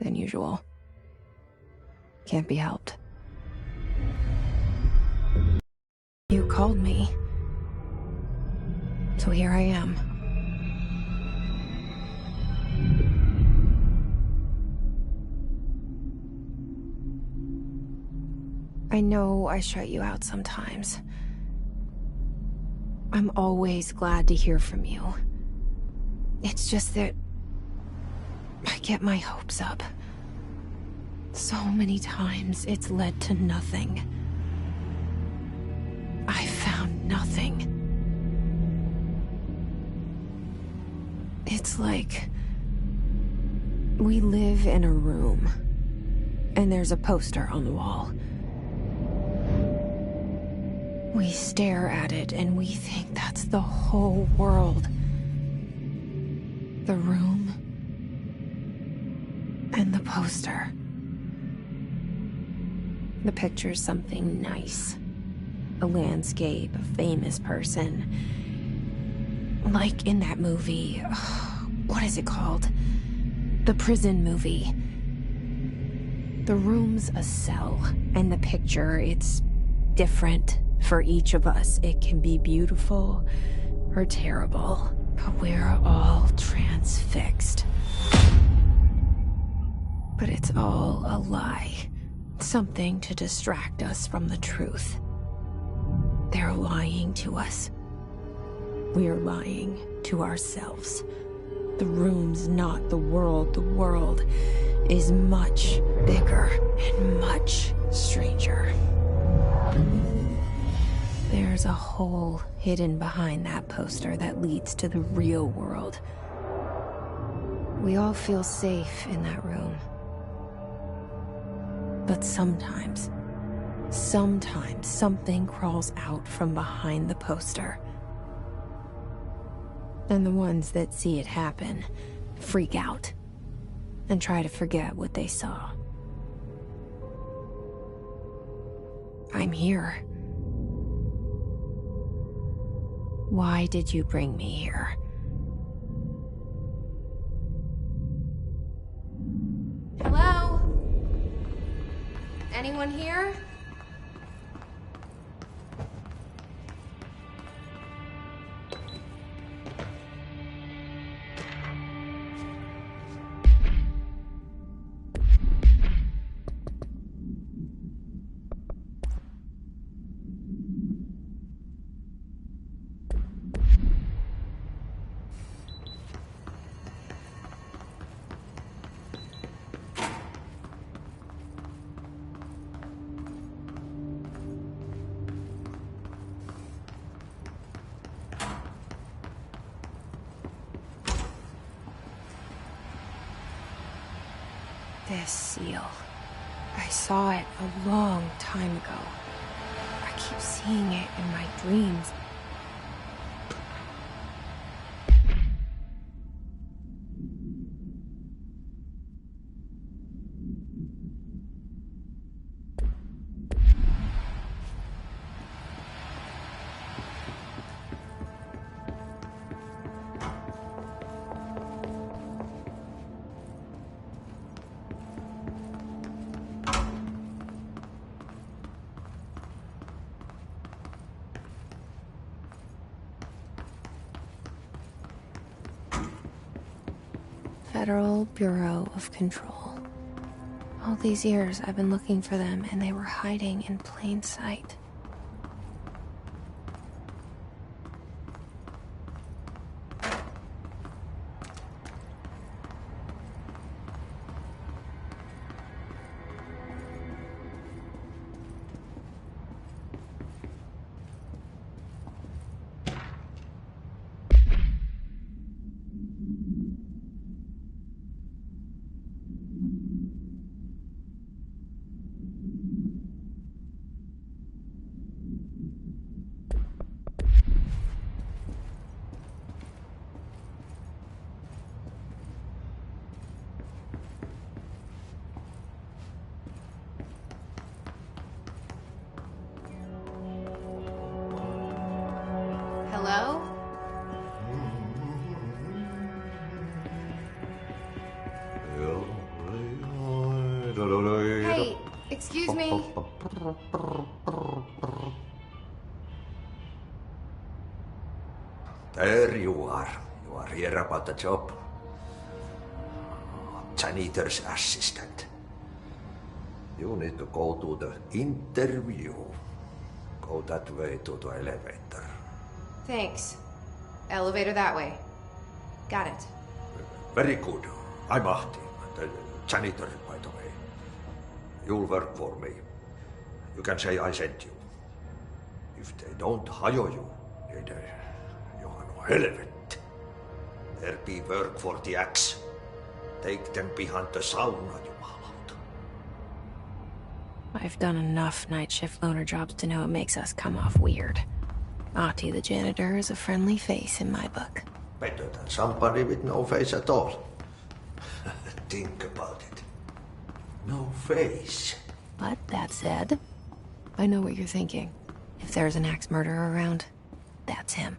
than usual. Can't be helped. You called me. So here I am. I know I shut you out sometimes. I'm always glad to hear from you. It's just that I get my hopes up. So many times it's led to nothing. I found nothing. It's like we live in a room, and there's a poster on the wall. We stare at it and we think that's the whole world. The room and the poster. The picture's something nice. A landscape, a famous person. Like in that movie, what is it called? The prison movie. The room's a cell, and the picture, it's different for each of us. It can be beautiful or terrible, but we're all transfixed. But it's all a lie. Something to distract us from the truth. They're lying to us. We're lying to ourselves. The room's not the world. The world is much bigger and much stranger. There's a hole hidden behind that poster that leads to the real world. We all feel safe in that room. But sometimes something crawls out from behind the poster. And the ones that see it happen freak out and try to forget what they saw. I'm here. Why did you bring me here? Hello? Anyone here? This seal. I saw it a long time ago. I keep seeing it in my dreams. Federal Bureau of Control. All these years I've been looking for them, and they were hiding in plain sight. Hey, excuse me. There you are. You are here about the job. Janitor's assistant. You need to go to the interview. Go that way to the elevator. Thanks. Elevator that way. Got it. Very good. I'm Ahti, the janitor, by the way. You'll work for me. You can say I sent you. If they don't hire you, then you are no helvet. There be work for the axe. Take them behind the sauna, jumalauta. I've done enough night shift loner jobs to know it makes us come off weird. Ahti the janitor is a friendly face in my book. Better than somebody with no face at all. Think about it. No face. But that said, I know what you're thinking. If there's an axe murderer around, that's him.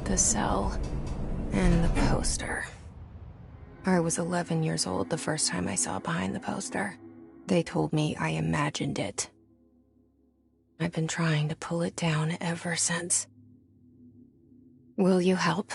The cell and the poster. I was 11 years old the first time I saw behind the poster. They told me I imagined it. I've been trying to pull it down ever since. Will you help?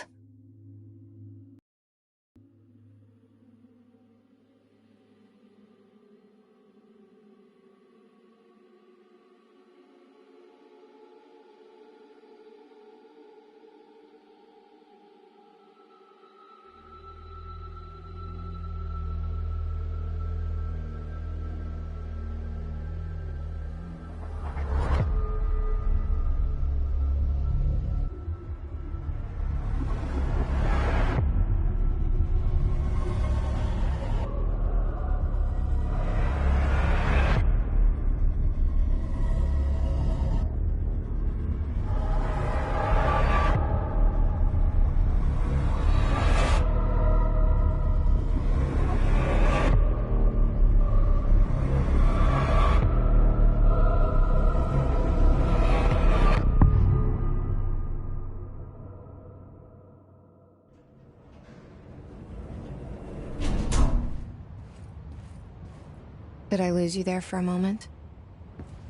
Did I lose you there for a moment?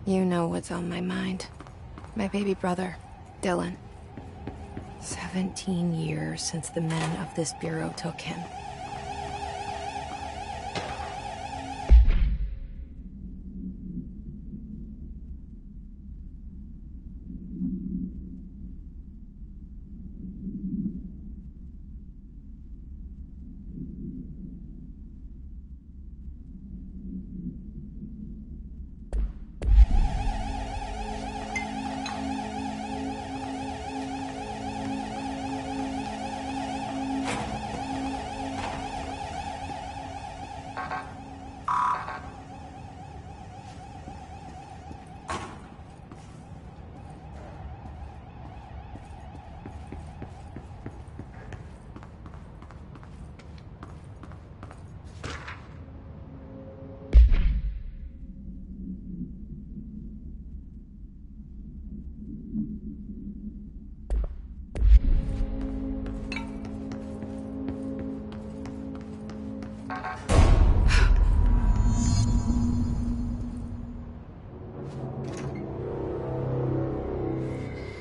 You know what's on my mind. My baby brother, Dylan. 17 years since the men of this bureau took him.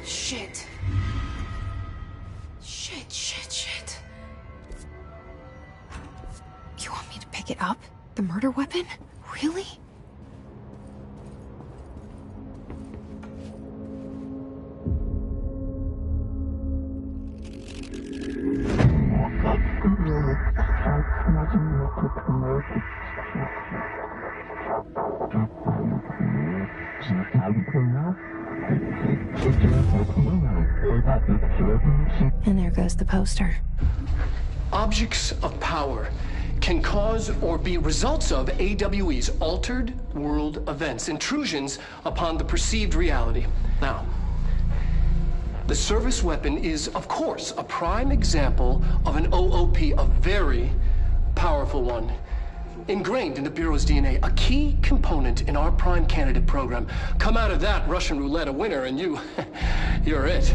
Shit. Shit. You want me to pick it up? The murder weapon? Really? And there goes the poster. Objects of power can cause or be results of AWE's altered world events, intrusions upon the perceived reality. Now, the service weapon is, of course, a prime example of an OOP, a very powerful one. Ingrained in the Bureau's DNA, a key component in our prime candidate program. Come out of that Russian roulette a winner and you're it.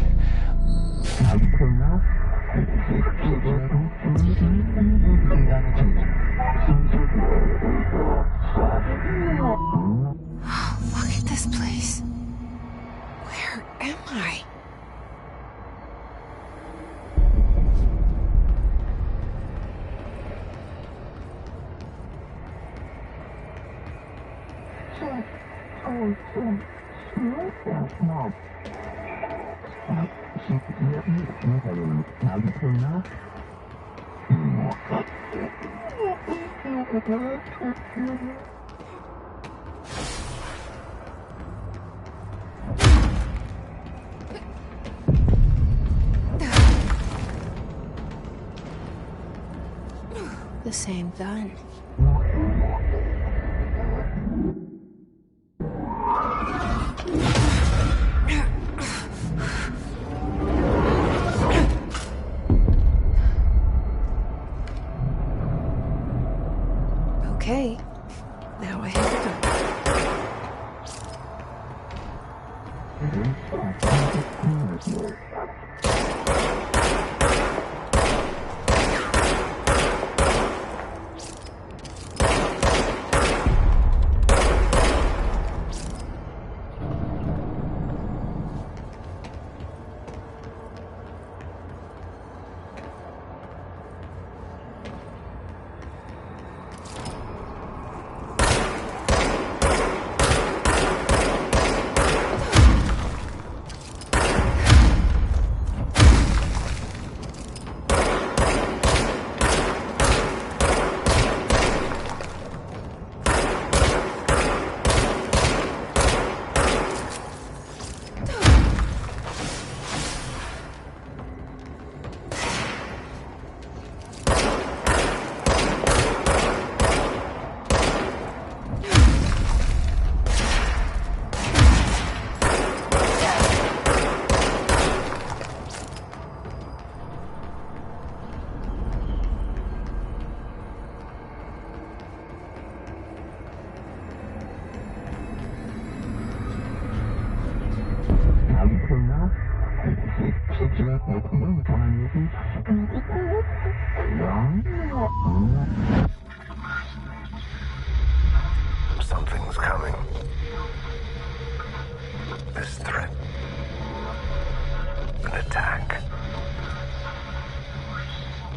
The same gun. Okay, now I have to go. Something's coming. This threat. An attack.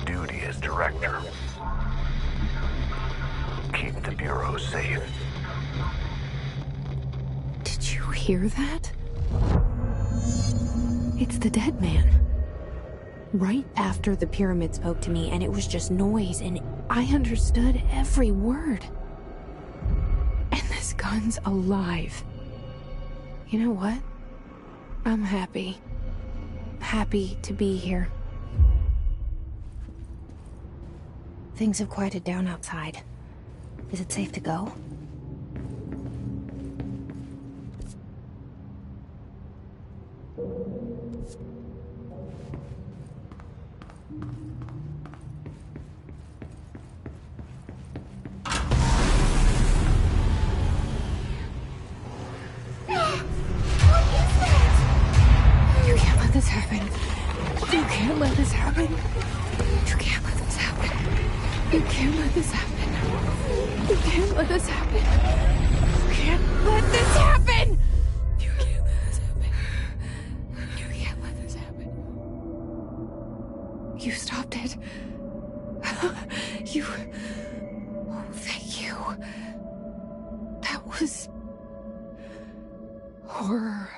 Duty as director. Keep the Bureau safe. Did you hear that? It's the dead man. Right after the pyramid spoke to me, and it was just noise, and I understood every word. And this gun's alive. You know what? I'm happy. Happy to be here. Things have quieted down outside. Is it safe to go? You can't let this happen. You can't let this happen. You can't let this happen. You can't let this happen. You can't let this happen. You can't let this happen. You can't let this happen. You can't let this happen. You stopped it. You... Oh, thank you. That was... horror.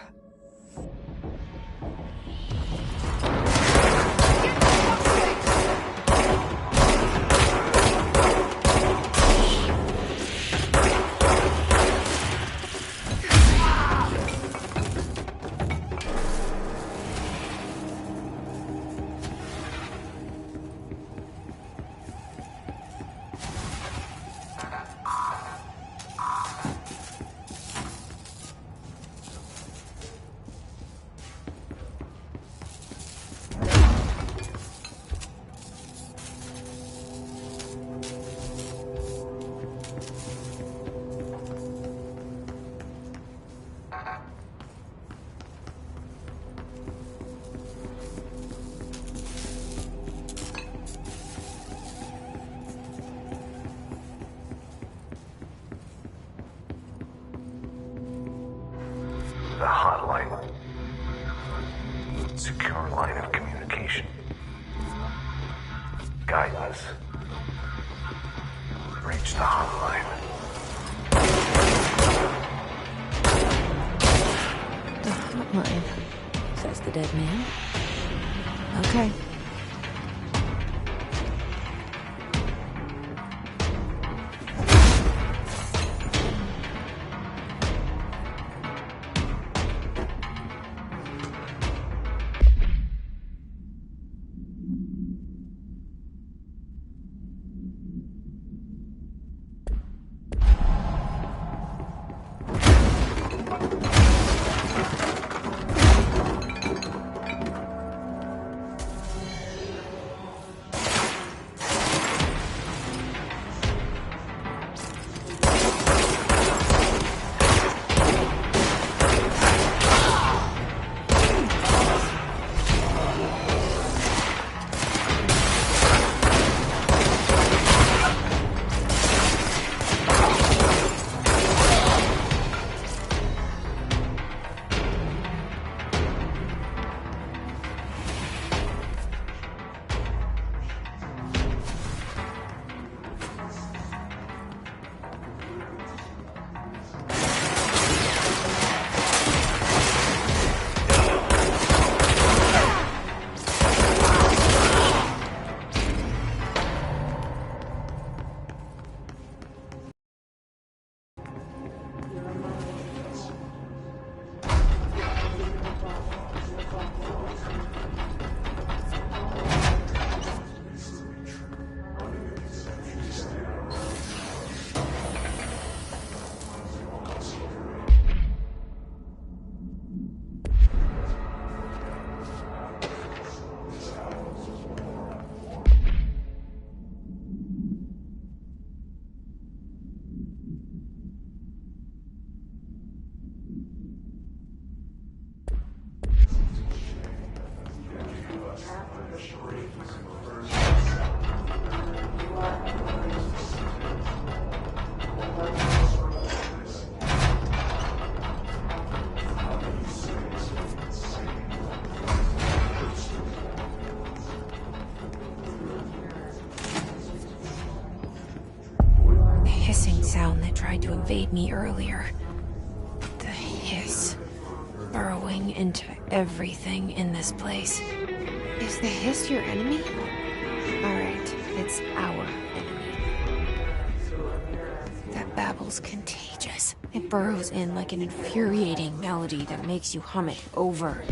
The hotline. Secure line of communication. Guidance. Reach the hotline. hotline, says the dead man. Okay. Sound that tried to invade me earlier. The hiss, burrowing into everything in this place. Is the hiss your enemy? Alright, it's our enemy. That babble's contagious. It burrows in like an infuriating melody that makes you hum it over.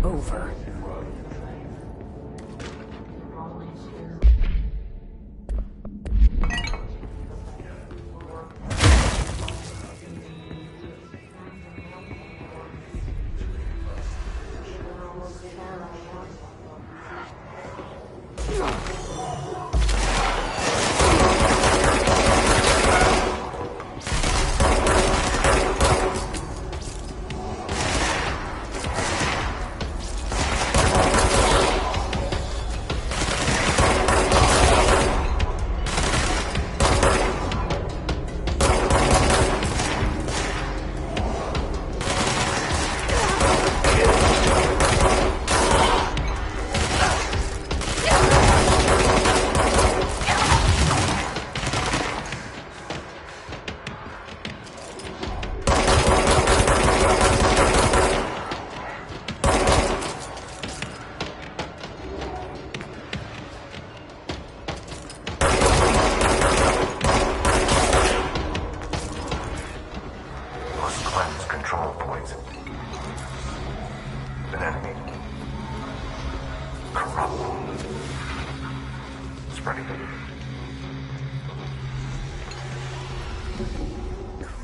Over.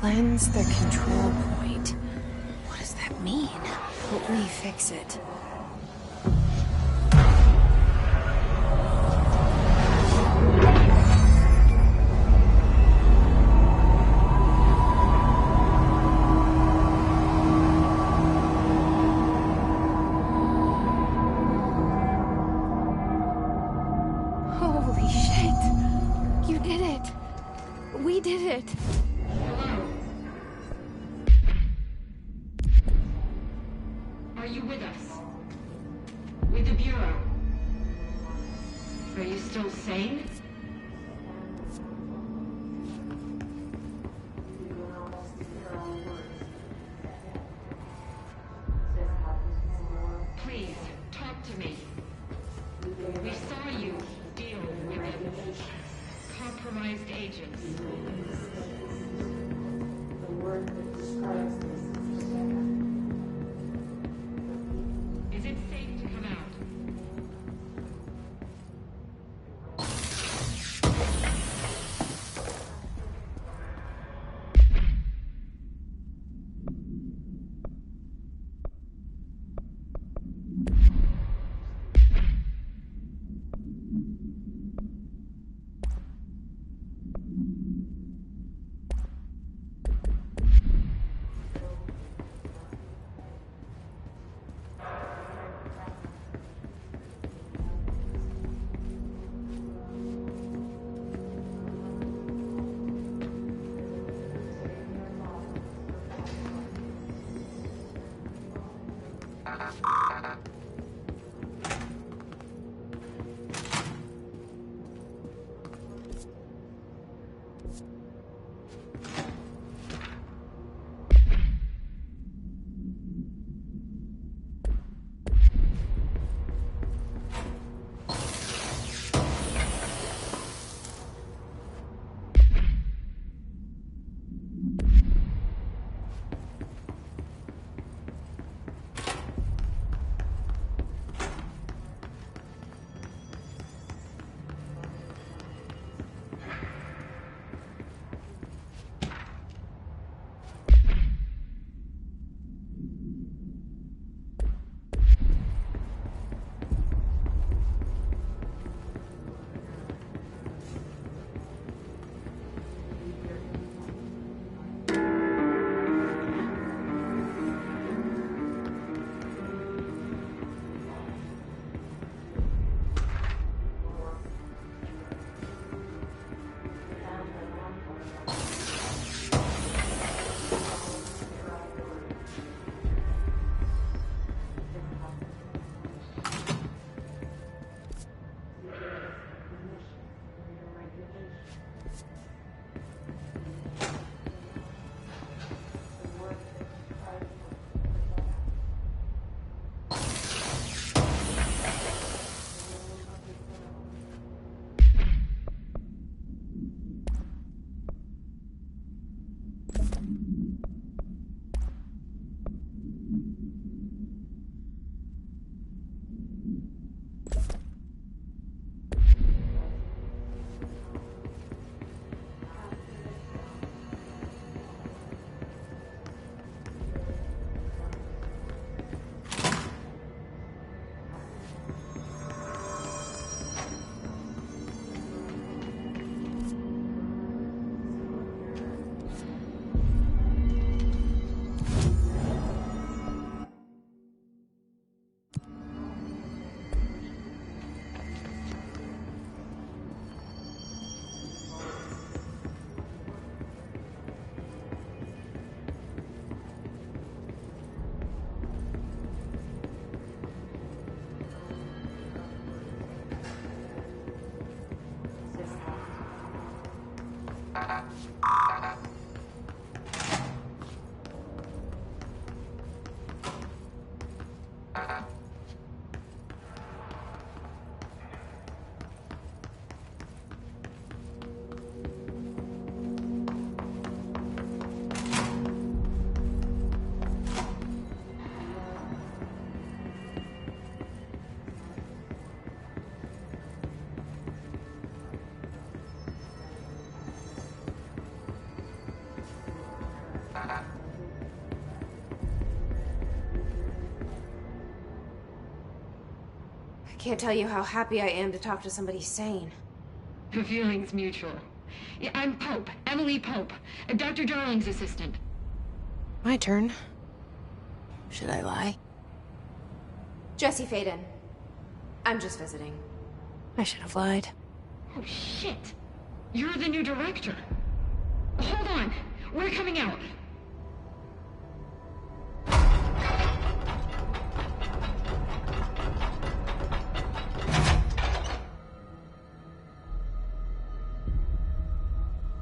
Cleanse the control point. What does mean? Help me fix it. Holy shit! You did it! We did it! Are you with us? With the Bureau? Are you still sane? Please, talk to me. We saw you deal with compromised agents. Is it safe to come out? Can't tell you how happy I am to talk to somebody sane. The feeling's mutual. Yeah, I'm Pope, Emily Pope, Dr. Darling's assistant. My turn. Should I lie? Jesse Faden. I'm just visiting. I should have lied. Oh, shit. You're the new director. Hold on. We're coming out.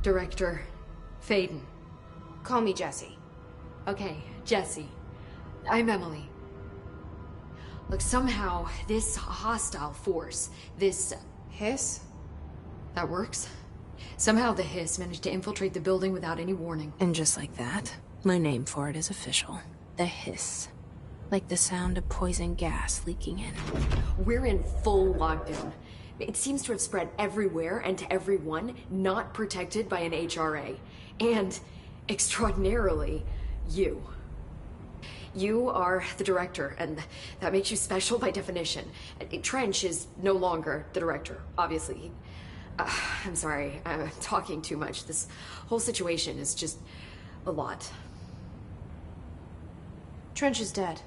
Director Faden. Call me Jesse. Okay, Jesse. I'm Emily. Look, somehow this hostile force, this... Hiss? That works? Somehow the hiss managed to infiltrate the building without any warning. And just like that, my name for it is official. The hiss. Like the sound of poison gas leaking in. We're in full lockdown. It seems to have spread everywhere and to everyone not protected by an HRA. And, extraordinarily, you. You are the director, and that makes you special by definition. Trench is no longer the director, obviously. I'm sorry, I'm talking too much. This whole situation is just a lot. Trench is dead.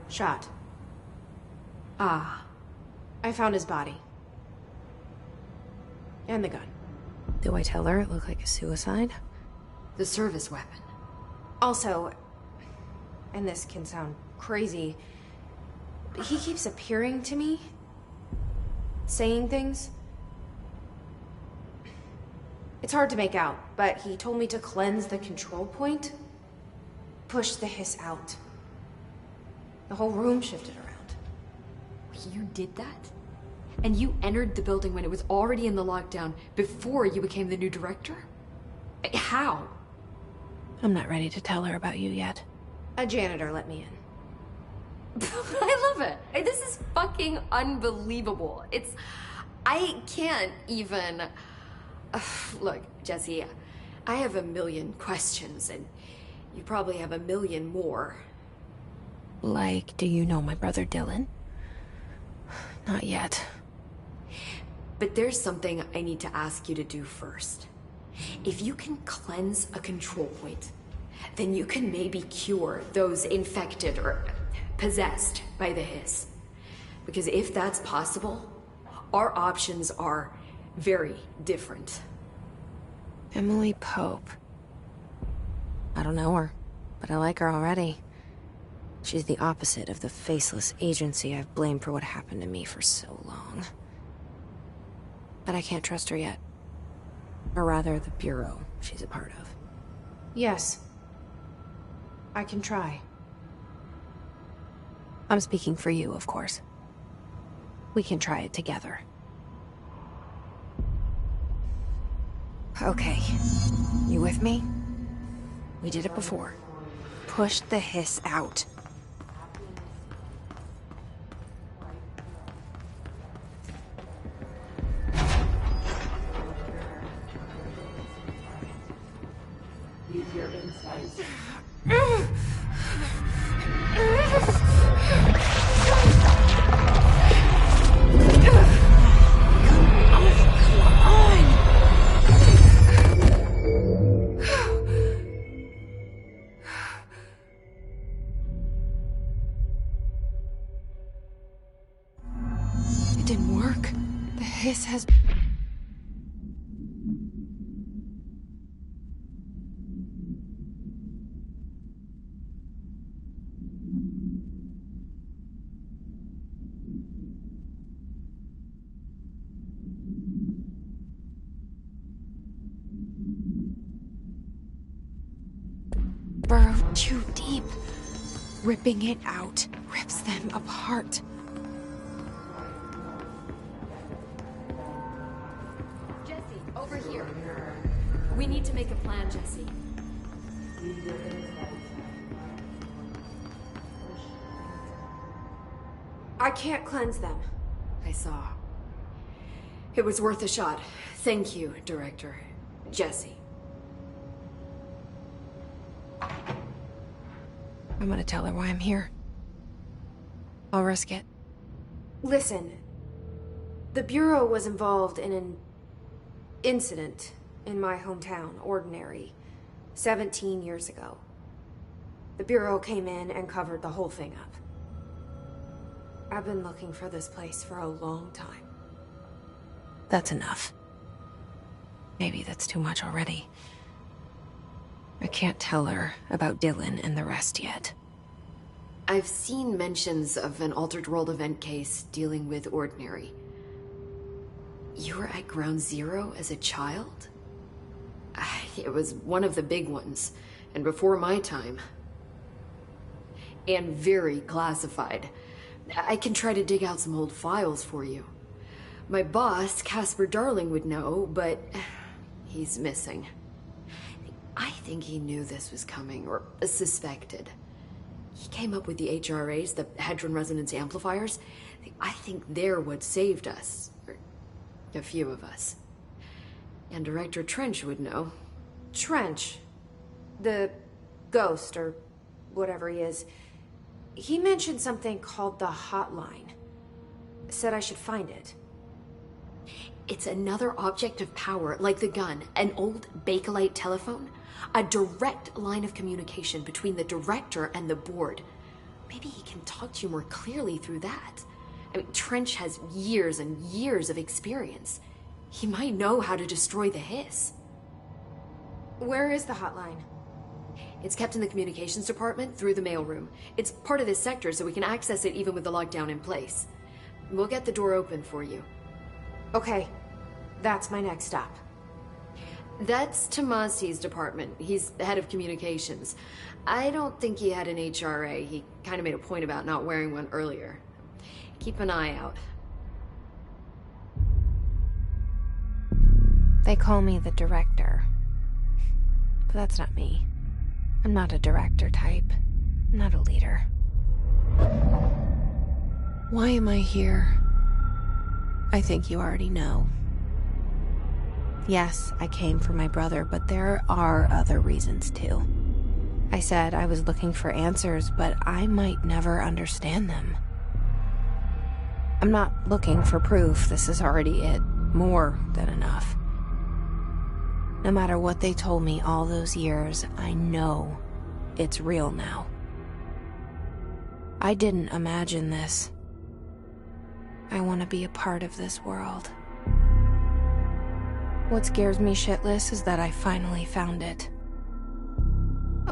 Shot. Ah. I found his body. And the gun. Do I tell her it looked like a suicide? The service weapon. Also, and this can sound crazy, but he keeps appearing to me. Saying things. It's hard to make out, but he told me to cleanse the control point. Push the hiss out. The whole room shifted around. You did that? And you entered the building when it was already in the lockdown before you became the new director? How? I'm not ready to tell her about you yet. A janitor let me in. I love it. This is fucking unbelievable. I can't even... Look, Jesse, I have a million questions, and you probably have a million more. Like, do you know my brother Dylan? Not yet. But there's something I need to ask you to do first. If you can cleanse a control point, then you can maybe cure those infected or possessed by the hiss. Because if that's possible, our options are very different. Emily Pope. I don't know her, but I like her already. She's the opposite of the faceless agency I've blamed for what happened to me for so long. But I can't trust her yet. Or rather, the Bureau she's a part of. Yes. I can try. I'm speaking for you, of course. We can try it together. Okay. You with me? We did it before. Push the hiss out. It didn't work. The hiss has... burrowed too deep. Ripping it out rips them apart. Jesse, over here. We need to make a plan, Jesse. I can't cleanse them. I saw. It was worth a shot. Thank you, Director. Jesse. I'm gonna tell her why I'm here. I'll risk it. Listen, the Bureau was involved in an incident in my hometown, Ordinary, 17 years ago. The Bureau came in and covered the whole thing up. I've been looking for this place for a long time. That's enough. Maybe that's too much already. I can't tell her about Dylan and the rest yet. I've seen mentions of an Altered World event case dealing with Ordinary. You were at Ground Zero as a child? It was one of the big ones, and before my time. And very classified. I can try to dig out some old files for you. My boss, Casper Darling, would know, but he's missing. I think he knew this was coming, or suspected. He came up with the HRAs, the Hadron Resonance Amplifiers. I think they're what saved us. Or a few of us. And Director Trench would know. Trench? The ghost, or whatever he is. He mentioned something called the Hotline. Said I should find it. It's another object of power, like the gun, an old Bakelite telephone. A direct line of communication between the director and the board. Maybe he can talk to you more clearly through that. I mean, Trench has years and years of experience. He might know how to destroy the hiss. Where is the hotline? It's kept in the communications department through the mailroom. It's part of this sector, so we can access it even with the lockdown in place. We'll get the door open for you. Okay, that's my next stop. That's Tomasi's department. He's the head of communications. I don't think he had an HRA. He kind of made a point about not wearing one earlier. Keep an eye out. They call me the director. But that's not me. I'm not a director type. I'm not a leader. Why am I here? I think you already know. Yes, I came for my brother, but there are other reasons too. I said I was looking for answers, but I might never understand them. I'm not looking for proof. This is already it. More than enough. No matter what they told me all those years, I know it's real now. I didn't imagine this. I want to be a part of this world. What scares me shitless is that I finally found it.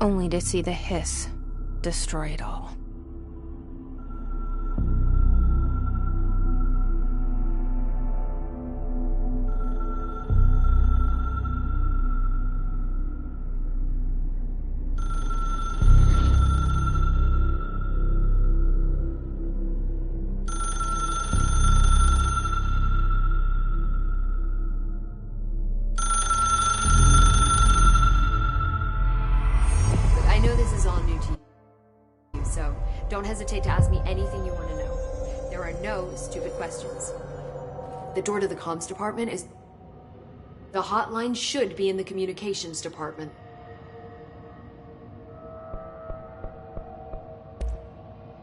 Only to see the hiss destroy it all. Don't hesitate to ask me anything you want to know. There are no stupid questions. The door to the comms department is... The hotline should be in the communications department.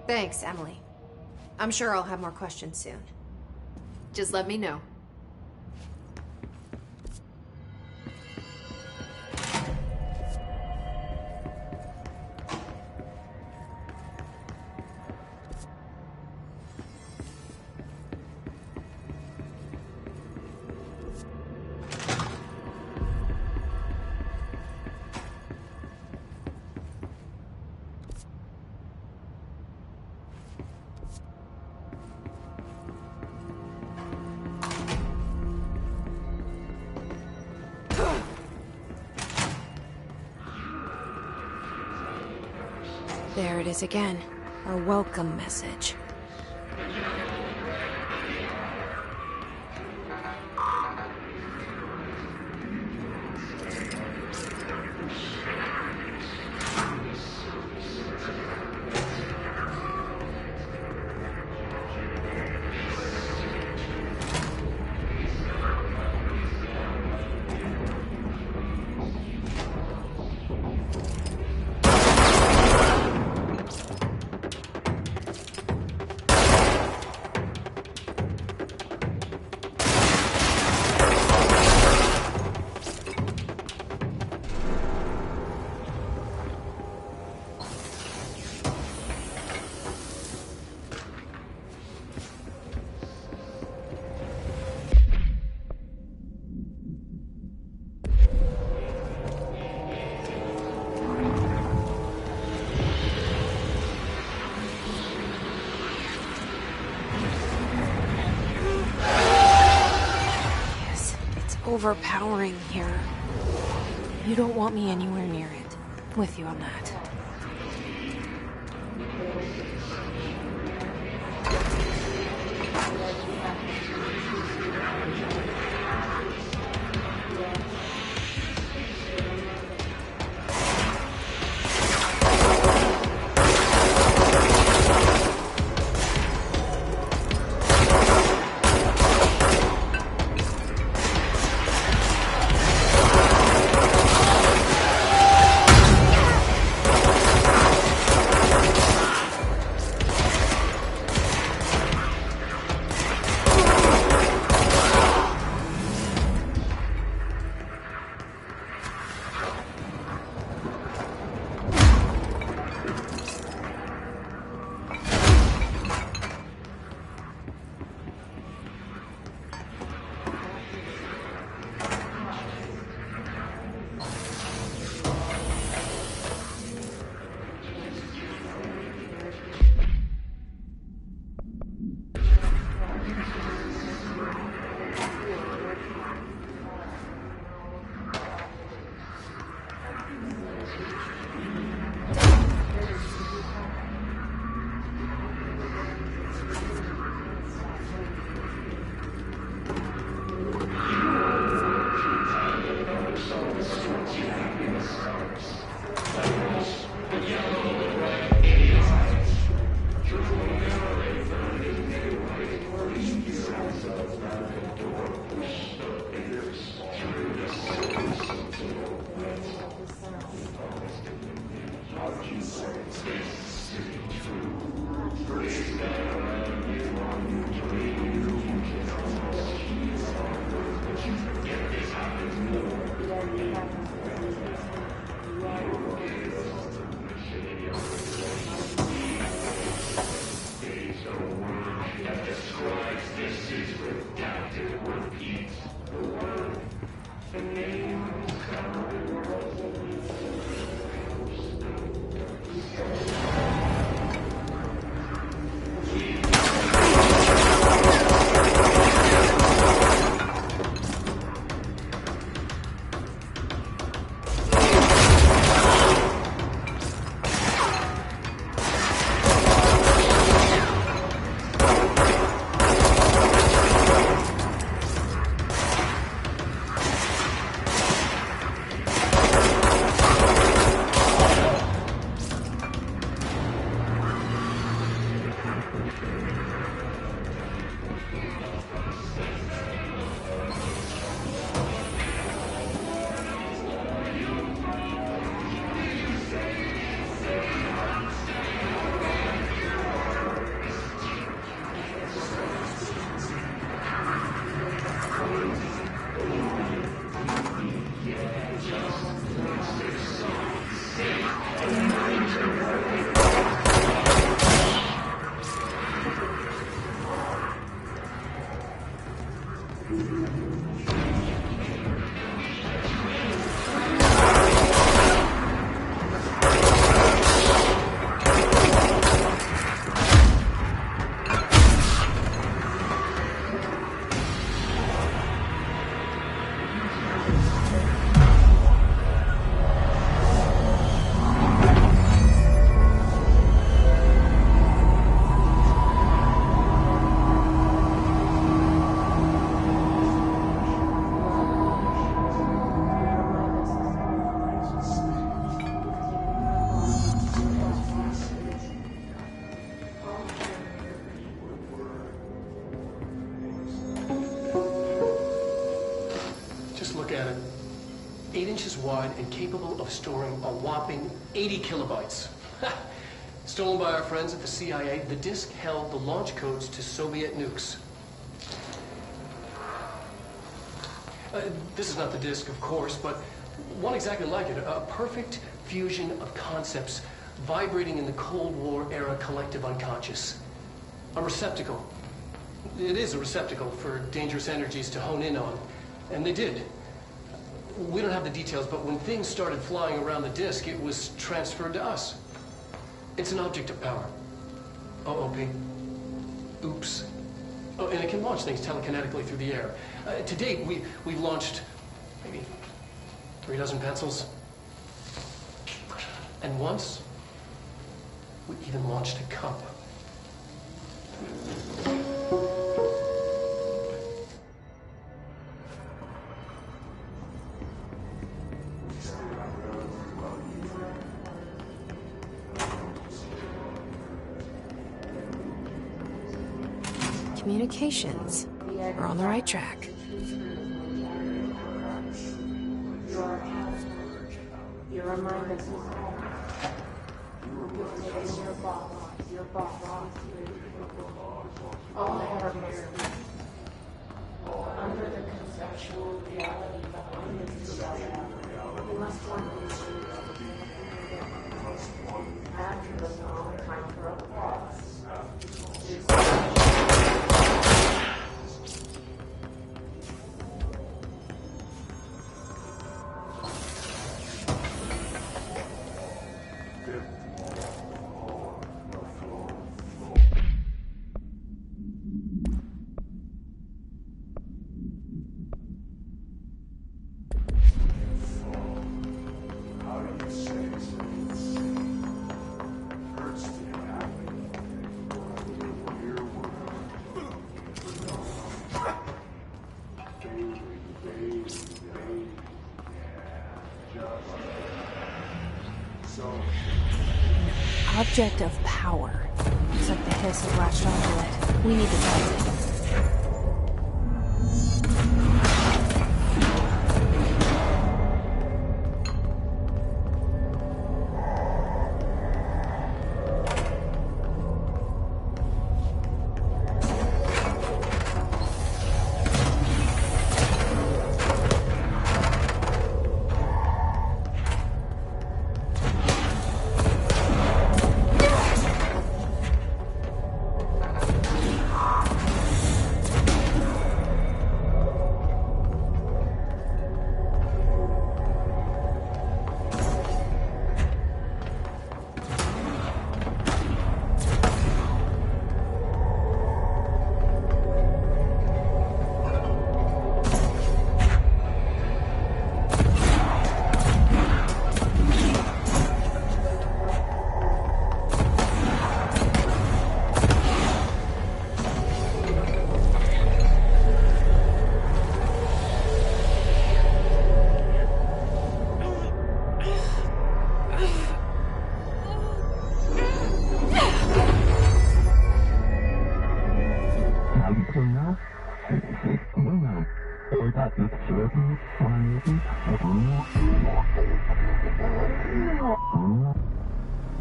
Thanks, Emily. I'm sure I'll have more questions soon. Just let me know. There it is again. Our welcome message. overpowering here. You don't want me anywhere near it. With you on that. Look at it. 8 inches wide and capable of storing a whopping 80 kilobytes. Stolen by our friends at the CIA, the disk held the launch codes to Soviet nukes. This is not the disk, of course, but one exactly like it. A perfect fusion of concepts vibrating in the Cold War era collective unconscious. A receptacle. It is a receptacle for dangerous energies to hone in on. And they did. We don't have the details, but when things started flying around the disk, it was transferred to us. It's an object of power. OOP. Oops. Oh, and it can launch things telekinetically through the air. To date, we've launched maybe 3 dozen pencils. And once, we even launched a cup. Communications. We're on the right track. You're reminded your boss, all heaven must be under the conceptual reality behind the conceptual. You must want these after the song, time for applause. Object of power. Looks like the hiss has latched onto it. We need to find it.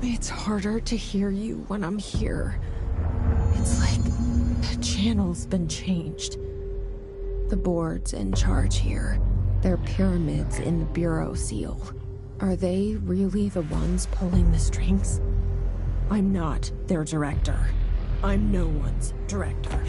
It's harder to hear you when I'm here. It's like the channel's been changed. The board's in charge here. They're pyramids in the Bureau seal. Are they really the ones pulling the strings? I'm not their director. I'm no one's director.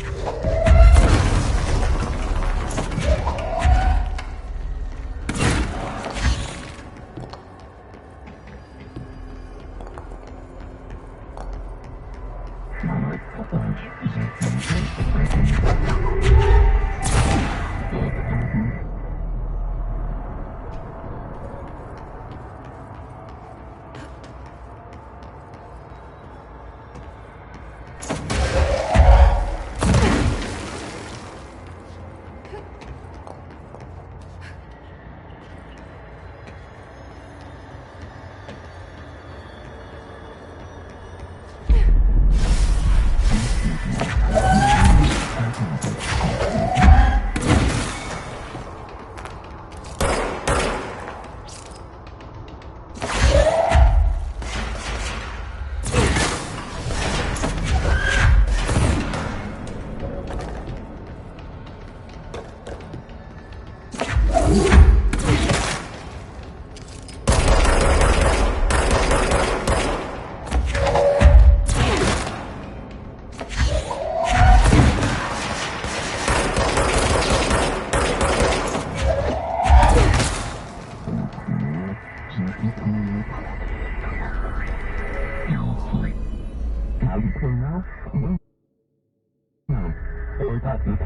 There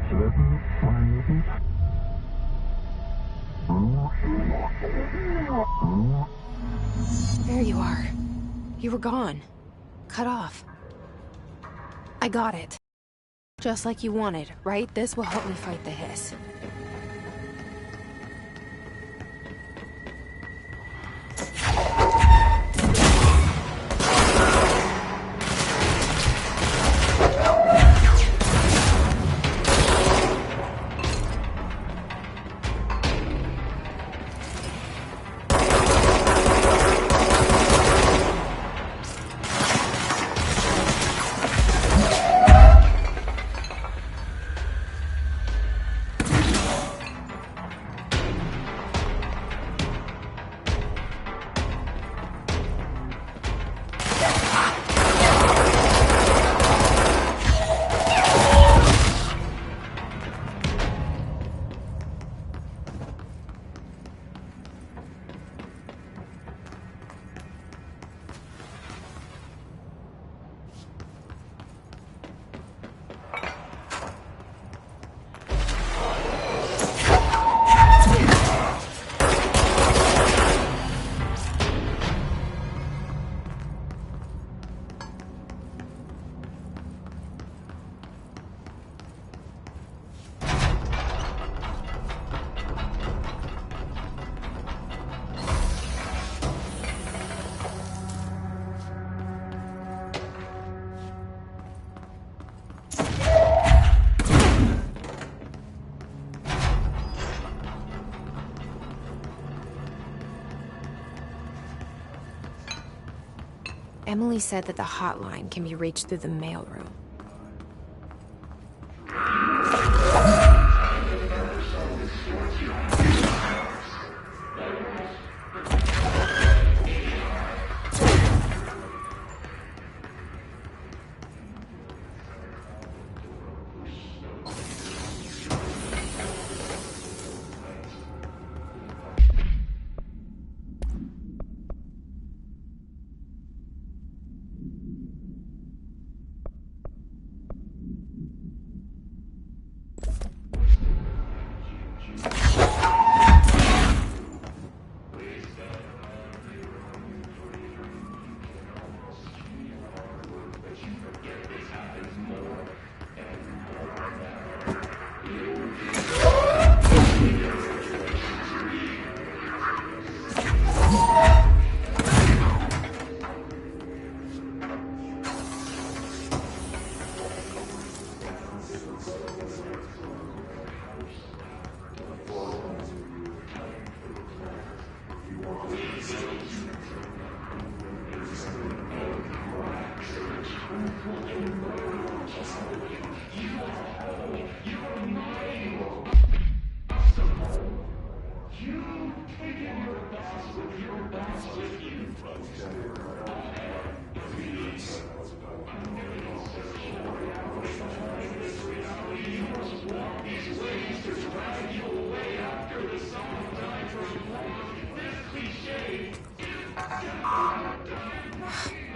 you are. You were gone. Cut off. I got it. Just like you wanted, right? This will help me fight the hiss. Emily said that the hotline can be reached through the mailroom.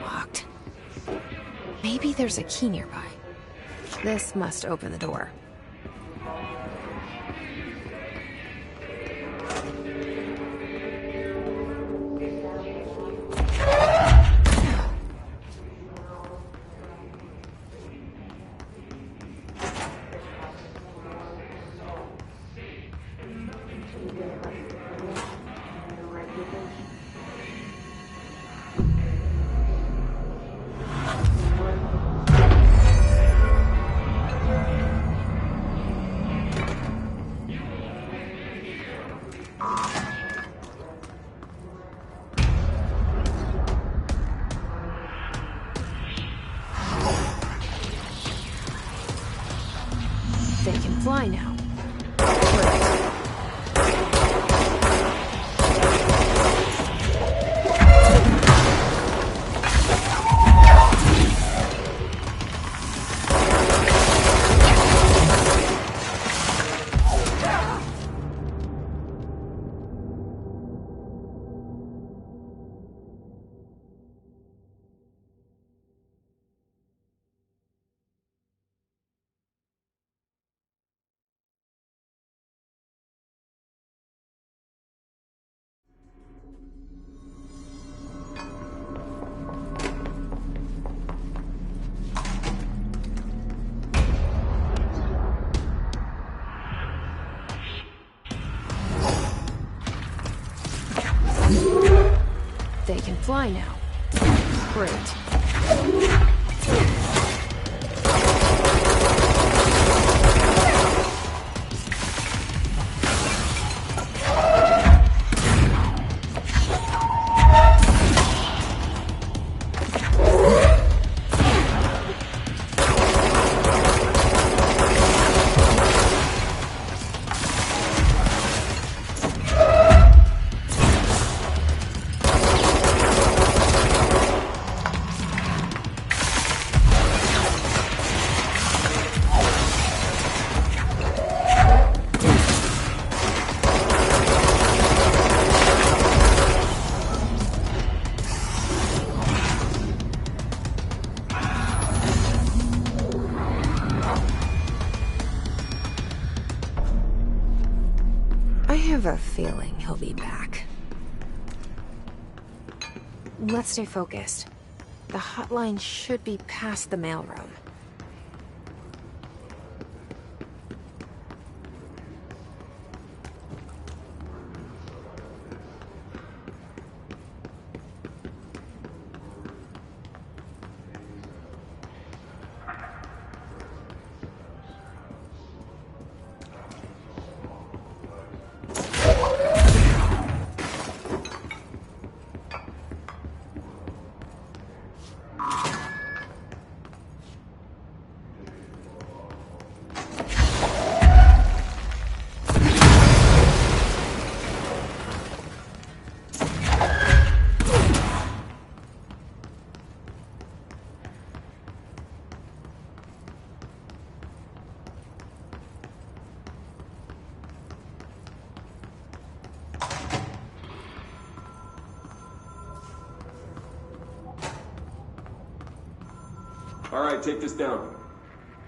Locked. Maybe there's a key nearby. This must open the door. They can fly now. fly now. Great. I have a feeling he'll be back. Let's stay focused. The hotline should be past the mailroom. All right, take this down.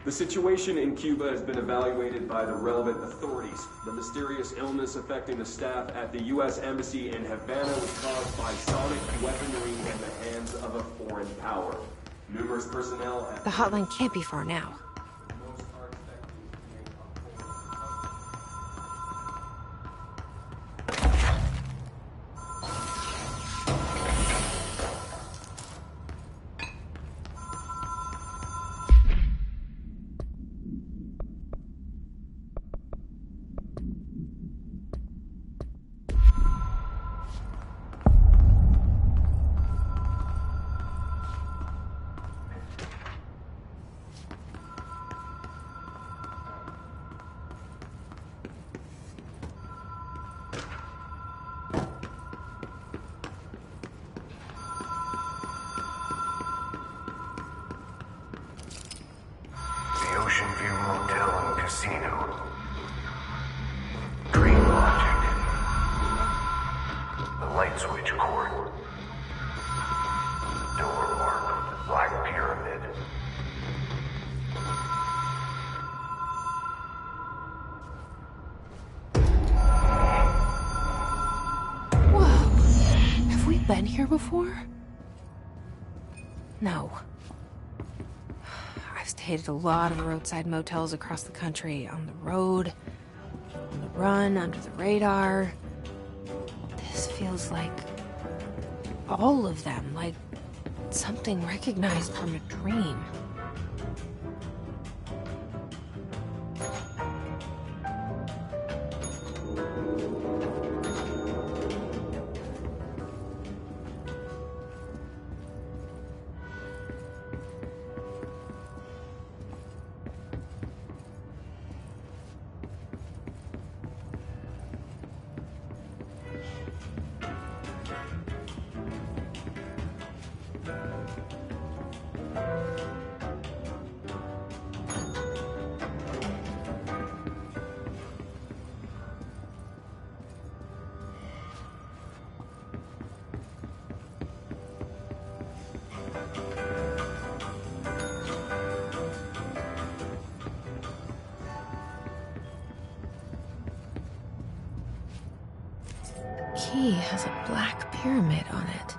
The situation in Cuba has been evaluated by the relevant authorities. The mysterious illness affecting the staff at the U.S. Embassy in Havana was caused by sonic weaponry in the hands of a foreign power. Numerous personnel at The hotline can't be far now. Ocean View Motel and Casino. Dream Logic. The light switch cord. Door marked with the Black Pyramid. Whoa. Have we been here before? No. I've stayed at a lot of roadside motels across the country, on the road, on the run, under the radar. This feels like all of them, like something recognized from a dream. Key has a black pyramid on it.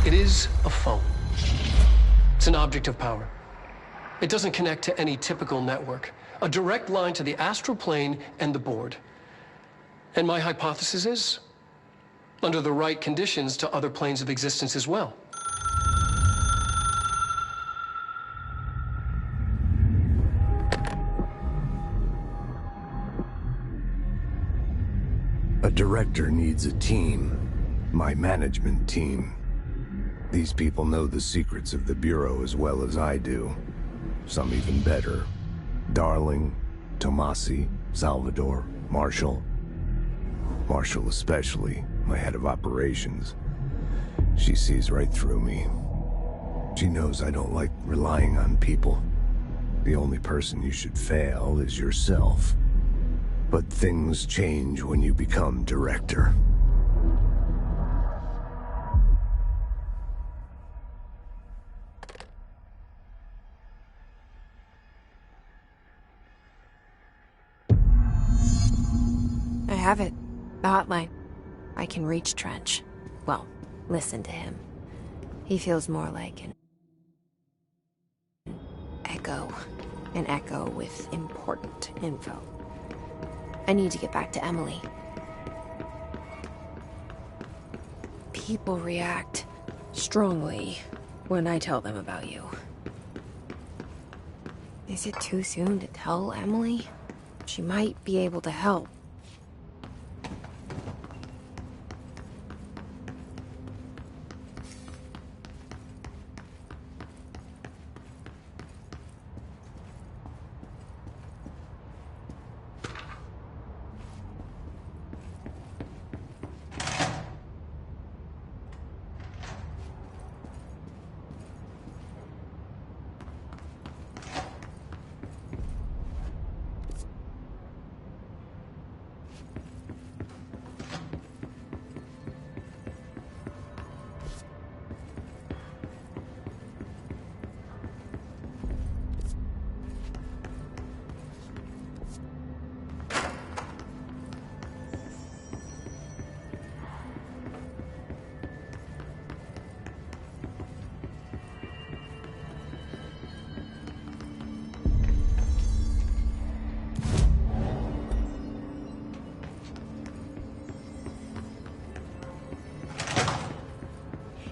It is a phone. It's an object of power. It doesn't connect to any typical network. A direct line to the astral plane and the board. And my hypothesis is, under the right conditions, to other planes of existence as well. A director needs a team. My management team. These people know the secrets of the Bureau as well as I do. Some even better. Darling, Tomasi, Salvador, Marshall. Marshall especially, my head of operations. She sees right through me. She knows I don't like relying on people. The only person you should fail is yourself. But things change when you become director. I have it. The hotline. I can reach Trench. Well, listen to him. He feels more like an echo. An echo with important info. I need to get back to Emily. People react strongly when I tell them about you. Is it too soon to tell Emily? She might be able to help.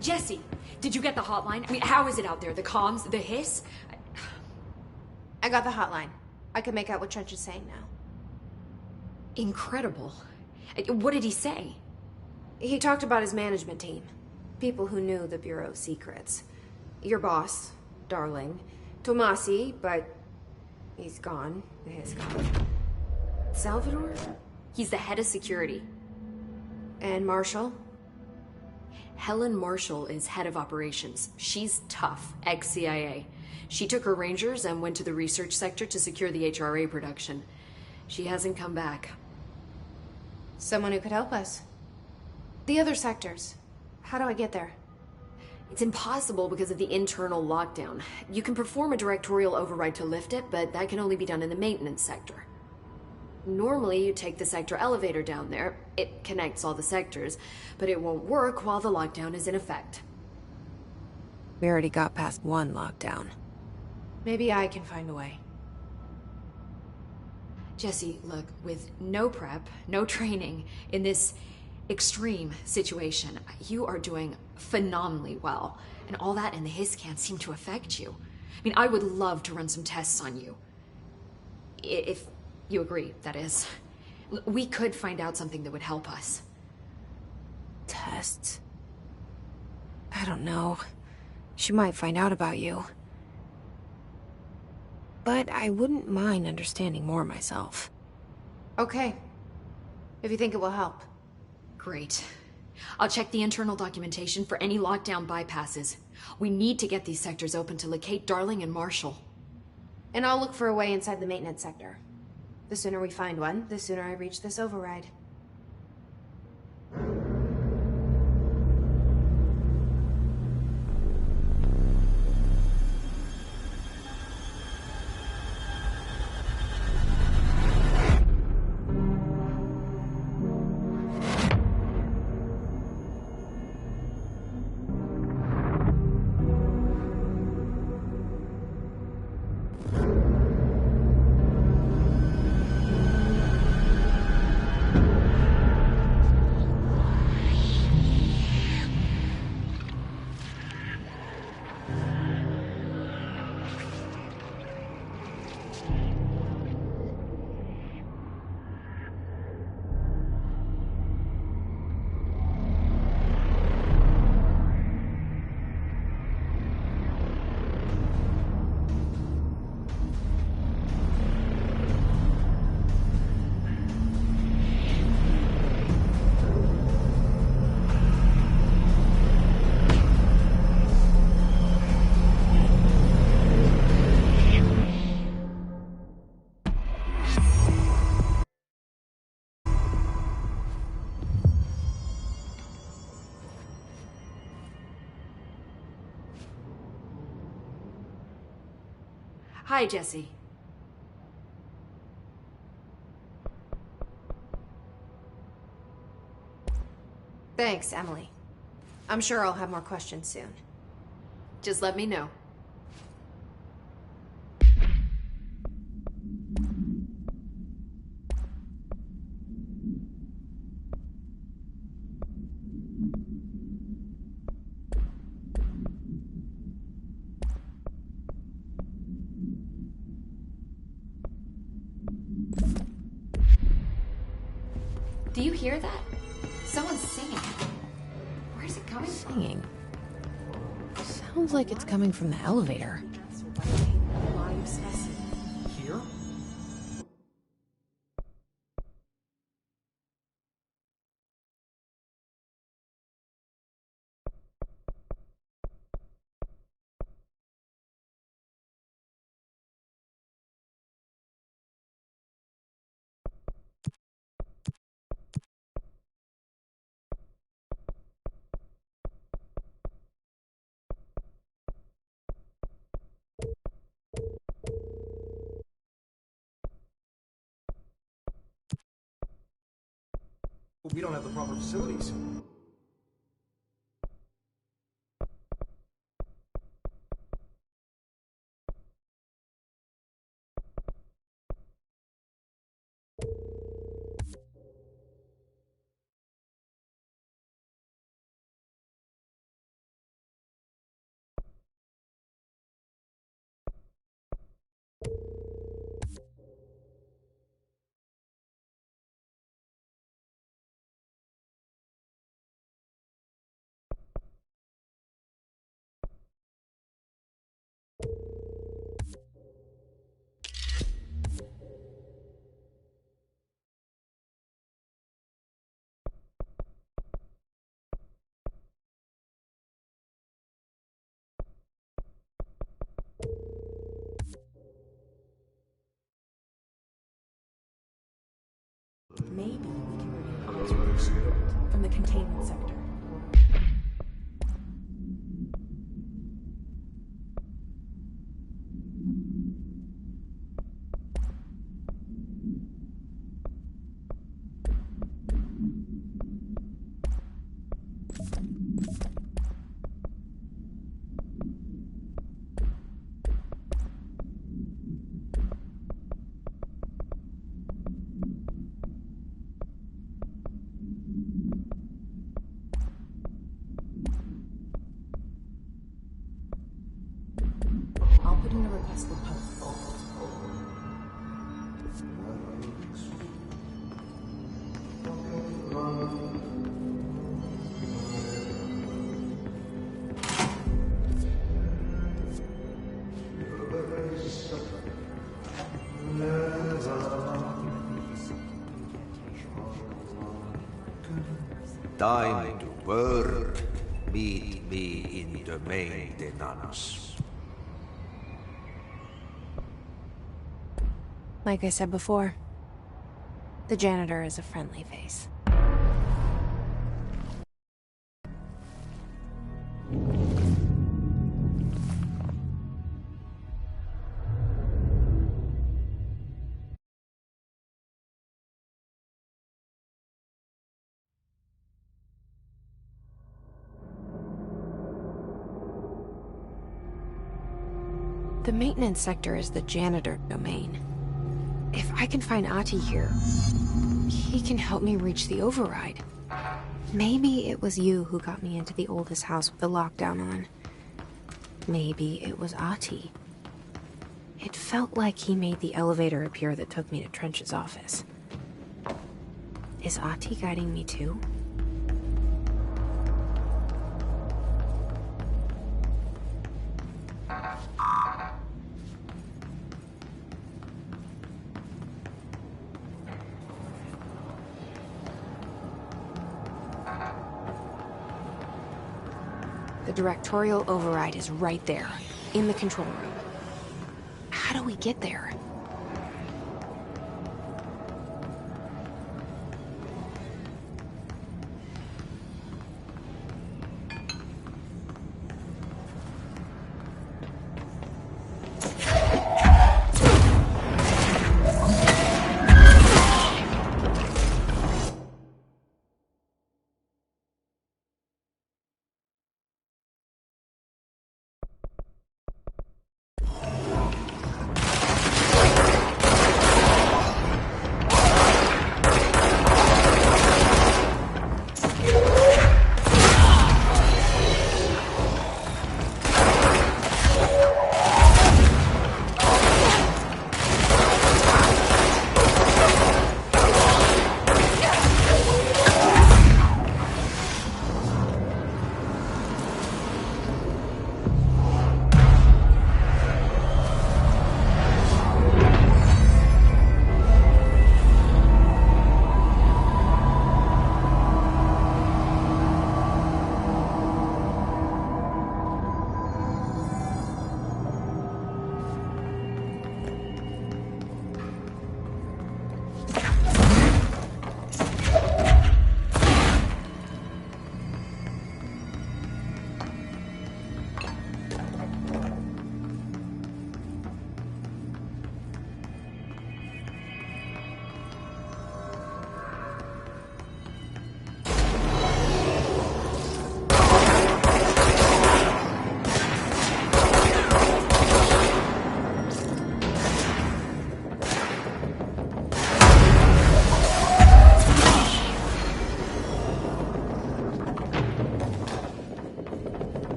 Jesse, did you get the hotline? I mean, how is it out there? The comms, the hiss? I got the hotline. I can make out what Trench is saying now. Incredible. What did he say? He talked about his management team. People who knew the Bureau's secrets. Your boss, Darling. Tomasi, but he's gone. He's gone. Salvador? He's the head of security. And Marshall? Helen Marshall is head of operations. She's tough, ex-CIA. She took her Rangers and went to the research sector to secure the HRA production. She hasn't come back. Someone who could help us. The other sectors. How do I get there? It's impossible because of the internal lockdown. You can perform a directorial override to lift it, but that can only be done in the maintenance sector. Normally, you take the sector elevator down there. It connects all the sectors, but it won't work while the lockdown is in effect. We already got past one lockdown. Maybe I can find a way. Jesse, look, with no prep, no training, in this extreme situation, you are doing phenomenally well. And all that and the hiss can't seem to affect you. I mean, I would love to run some tests on you. If you agree, that is. We could find out something that would help us. Tests? I don't know. She might find out about you. But I wouldn't mind understanding more myself. Okay. If you think it will help. Great. I'll check the internal documentation for any lockdown bypasses. We need to get these sectors open to locate Darling and Marshall. And I'll look for a way inside the maintenance sector. The sooner we find one, the sooner I reach this override. Hi, Jesse. Thanks, Emily. I'm sure I'll have more questions soon. Just let me know. Do you hear that? Someone's singing. Where's it coming from? Singing? Sounds like it's coming from the elevator. Here? But we don't have the proper facilities. Maybe we can bring in observation from the containment sector. Put in a request for Poe. Time to work. Meet me in the maintenance. Like I said before, the janitor is a friendly face. The maintenance sector is the janitor domain. If I can find Ahti here, he can help me reach the override. Maybe it was you who got me into the oldest house with the lockdown on. Maybe it was Ahti. It felt like he made the elevator appear that took me to Trench's office. Is Ahti guiding me too? The directorial override is right there, in the control room. How do we get there?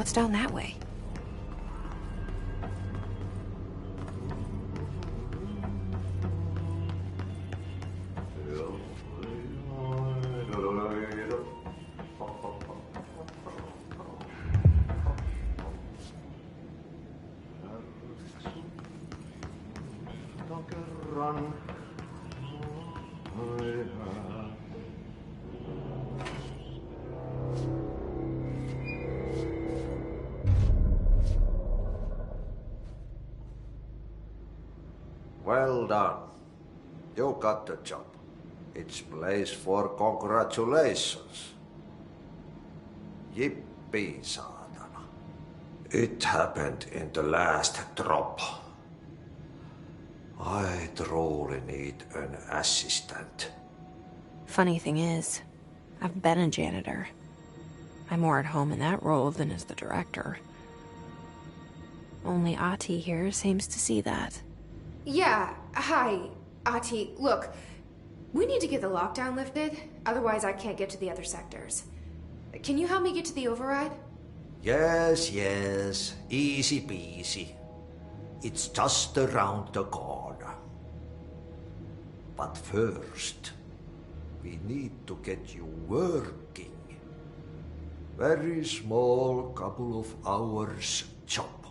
What's down that way? Well done. You got the job. It's place for congratulations. Yippee, saatana. It happened in the last drop. I truly need an assistant. Funny thing is, I've been a janitor. I'm more at home in that role than as the director. Only Ahti here seems to see that. Yeah, hi, Ahti. Look, we need to get the lockdown lifted, otherwise I can't get to the other sectors. Can you help me get to the override? Yes, easy peasy. It's just around the corner. But first, we need to get you working. Very small, couple of hours job.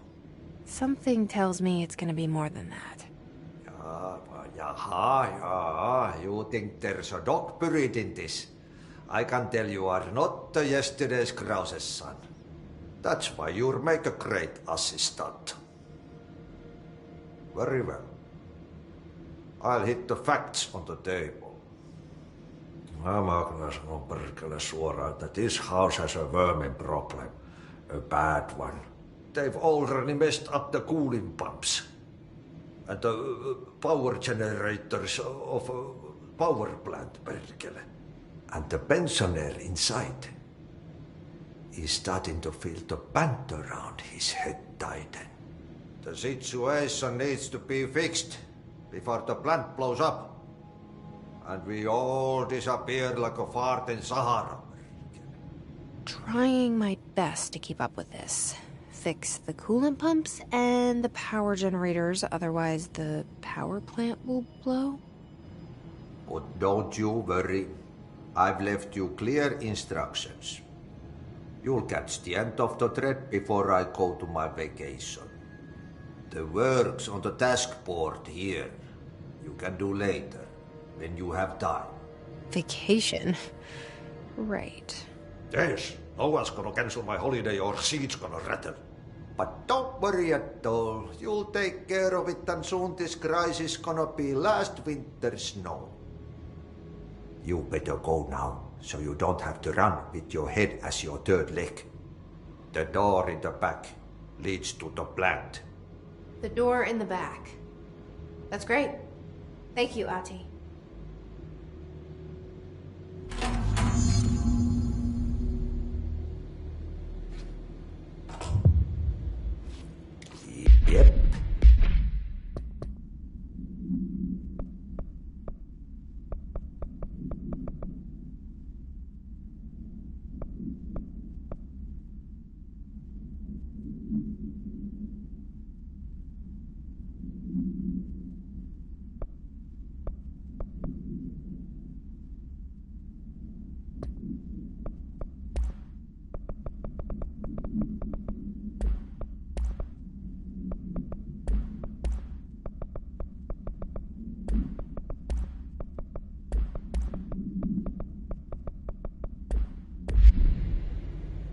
Something tells me it's gonna be more than that. You think there's a dog buried in this? I can tell you are not yesterday's Krause's son. That's why you'll make a great assistant. Very well. I'll hit the facts on the table. Mä kyllä sanon perkele suoraan, että this house has a vermin problem. A bad one. They've already messed up the cooling pumps. And the power generators of a power plant, perkele. And the pensioner inside is starting to feel the band around his head tighten. The situation needs to be fixed before the plant blows up. And we all disappear like a fart in Sahara. Trying my best to keep up with this. Fix the coolant pumps and the power generators, otherwise the power plant will blow. But don't you worry. I've left you clear instructions. You'll catch the end of the thread before I go to my vacation. The work's on the task board here. You can do later, when you have time. Vacation? Right. Yes, no one's gonna cancel my holiday or seat's gonna rattle. But don't worry at all. You'll take care of it and soon this crisis gonna be last winter's snow. You better go now, so you don't have to run with your head as your third leg. The door in the back leads to the plant. The door in the back. That's great. Thank you, Ahti. Yep.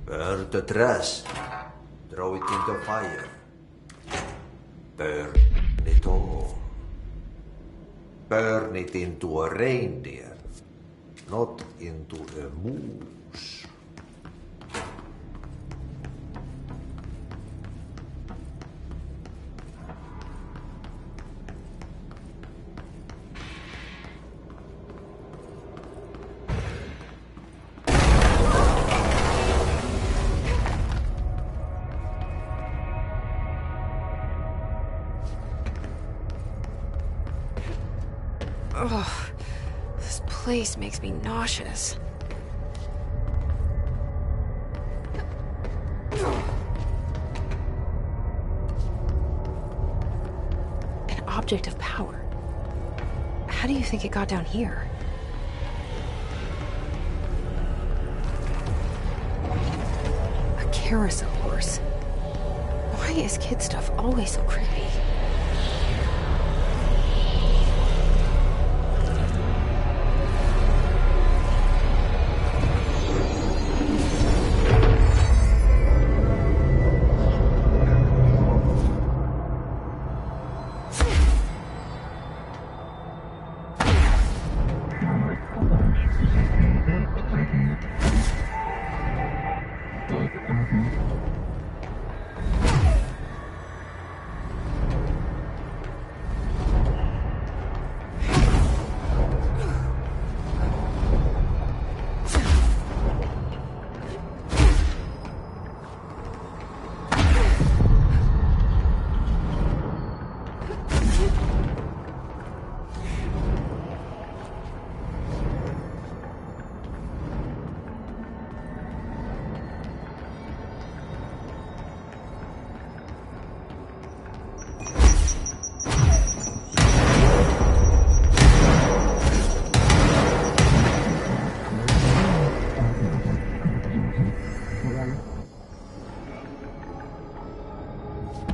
Burn the trash. Throw it in the fire. Burn it all. Burn it into a reindeer, not into a moose. Ugh, this place makes me nauseous. object of power. How do you think it got down here? A carousel horse. Why is kid stuff always so creepy?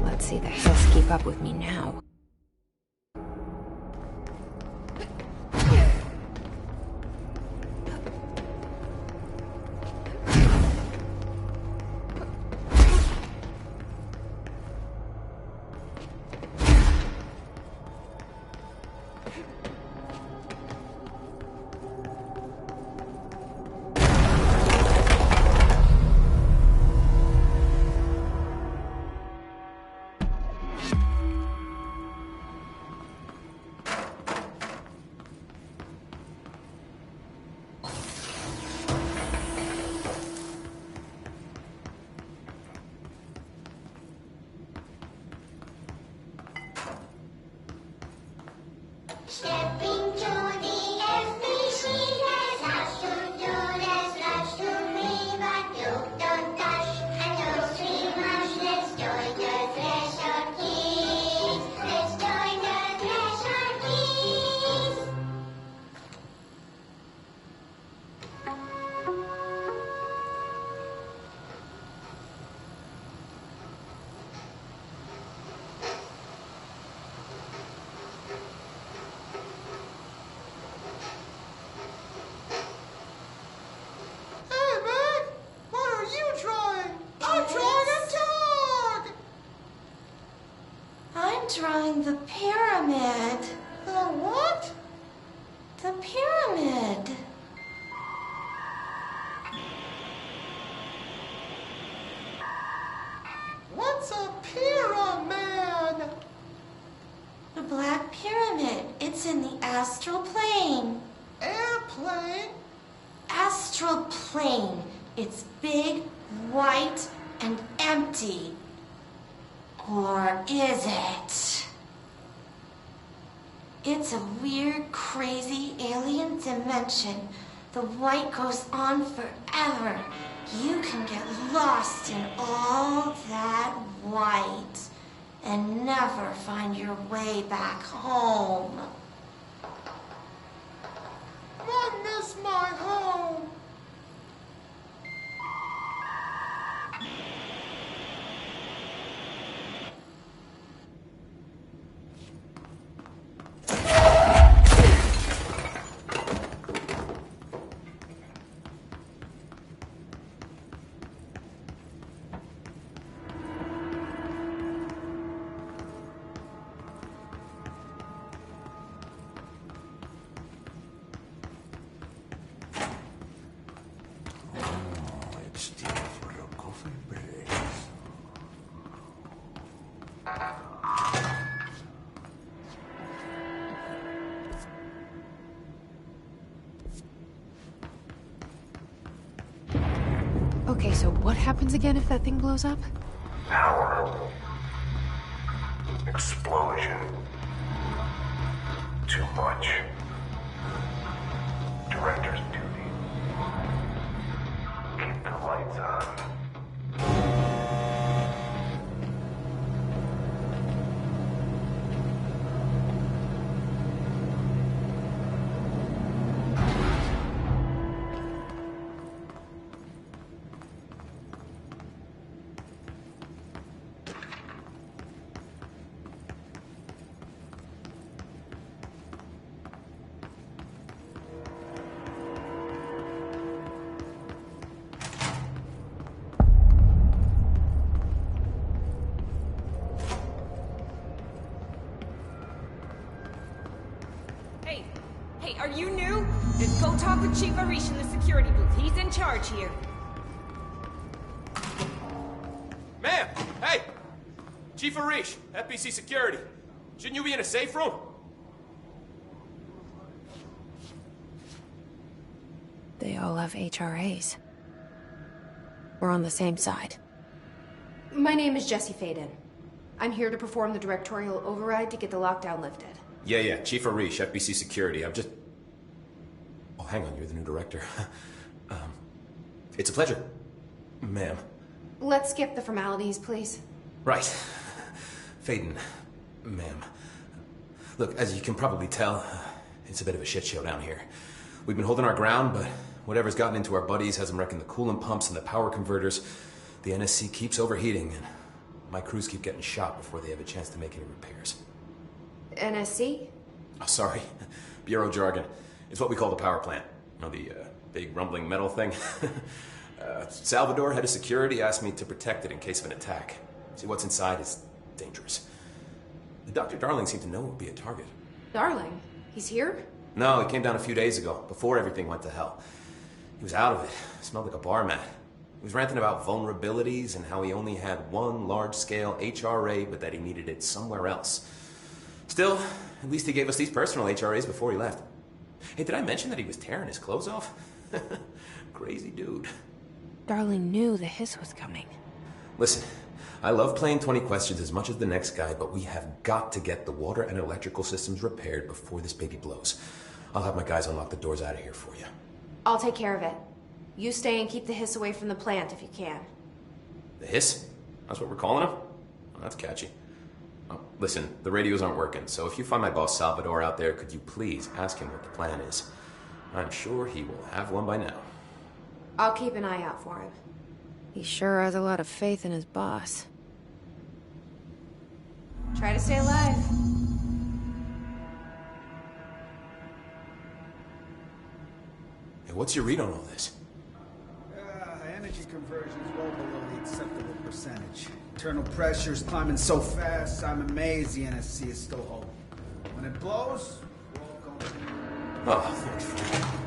Let's see the hills keep up with me now. Stepping to the FBC, there's lots to do, there's lots to read, but don't touch and don't scream much. Let's join the Thresher Kids. Let's join the Thresher Kids. Drawing the pyramid. The what? The pyramid. What's a pyramid? The Black Pyramid. It's in the astral plane. Airplane? Astral plane. It's big, white, and empty. Or is it? It's a weird, crazy alien dimension. The white goes on forever. You can get lost in all that white and never find your way back home. I miss my home. Okay, so what happens again if that thing blows up? Power. Explosion. Too much. Director's duty. Keep the lights on. Hey, are you new? Then go talk with Chief Arish in the security booth. He's in charge here. Ma'am! Hey! Chief Arish, FBC Security. Shouldn't you be in a safe room? They all have HRAs. We're on the same side. My name is Jesse Faden. I'm here to perform the directorial override to get the lockdown lifted. Yeah, Chief Arish, FBC Security. I'm just... Oh, hang on, you're the new director. It's a pleasure, ma'am. Let's skip the formalities, please. Right. Faden, ma'am. Look, as you can probably tell, it's a bit of a shit show down here. We've been holding our ground, but whatever's gotten into our buddies has them wrecking the coolant pumps and the power converters. The NSC keeps overheating, and my crews keep getting shot before they have a chance to make any repairs. NSC? Oh, sorry. Bureau jargon. It's what we call the power plant. You know, the big rumbling metal thing? Salvador, head of security, asked me to protect it in case of an attack. See, what's inside is dangerous. Dr. Darling seemed to know it would be a target. Darling? He's here? No, he came down a few days ago, before everything went to hell. He was out of it. Smelled like a bar mat. He was ranting about vulnerabilities and how he only had one large-scale HRA, but that he needed it somewhere else. Still, at least he gave us these personal HRAs before he left. Hey, did I mention that he was tearing his clothes off? Crazy dude. Darling knew the hiss was coming. Listen, I love playing 20 questions as much as the next guy, but we have got to get the water and electrical systems repaired before this baby blows. I'll have my guys unlock the doors out of here for you. I'll take care of it. You stay and keep the hiss away from the plant if you can. The hiss? That's what we're calling him? Oh, that's catchy. Oh, listen, the radios aren't working, so if you find my boss Salvador out there, could you please ask him what the plan is? I'm sure he will have one by now. I'll keep an eye out for him. He sure has a lot of faith in his boss. Try to stay alive. Hey, what's your read on all this? Energy conversion is well below the acceptable percentage. Internal pressures climbing so fast, I'm amazed the NSC is still holding. When it blows, we're all going. Oh, thanks.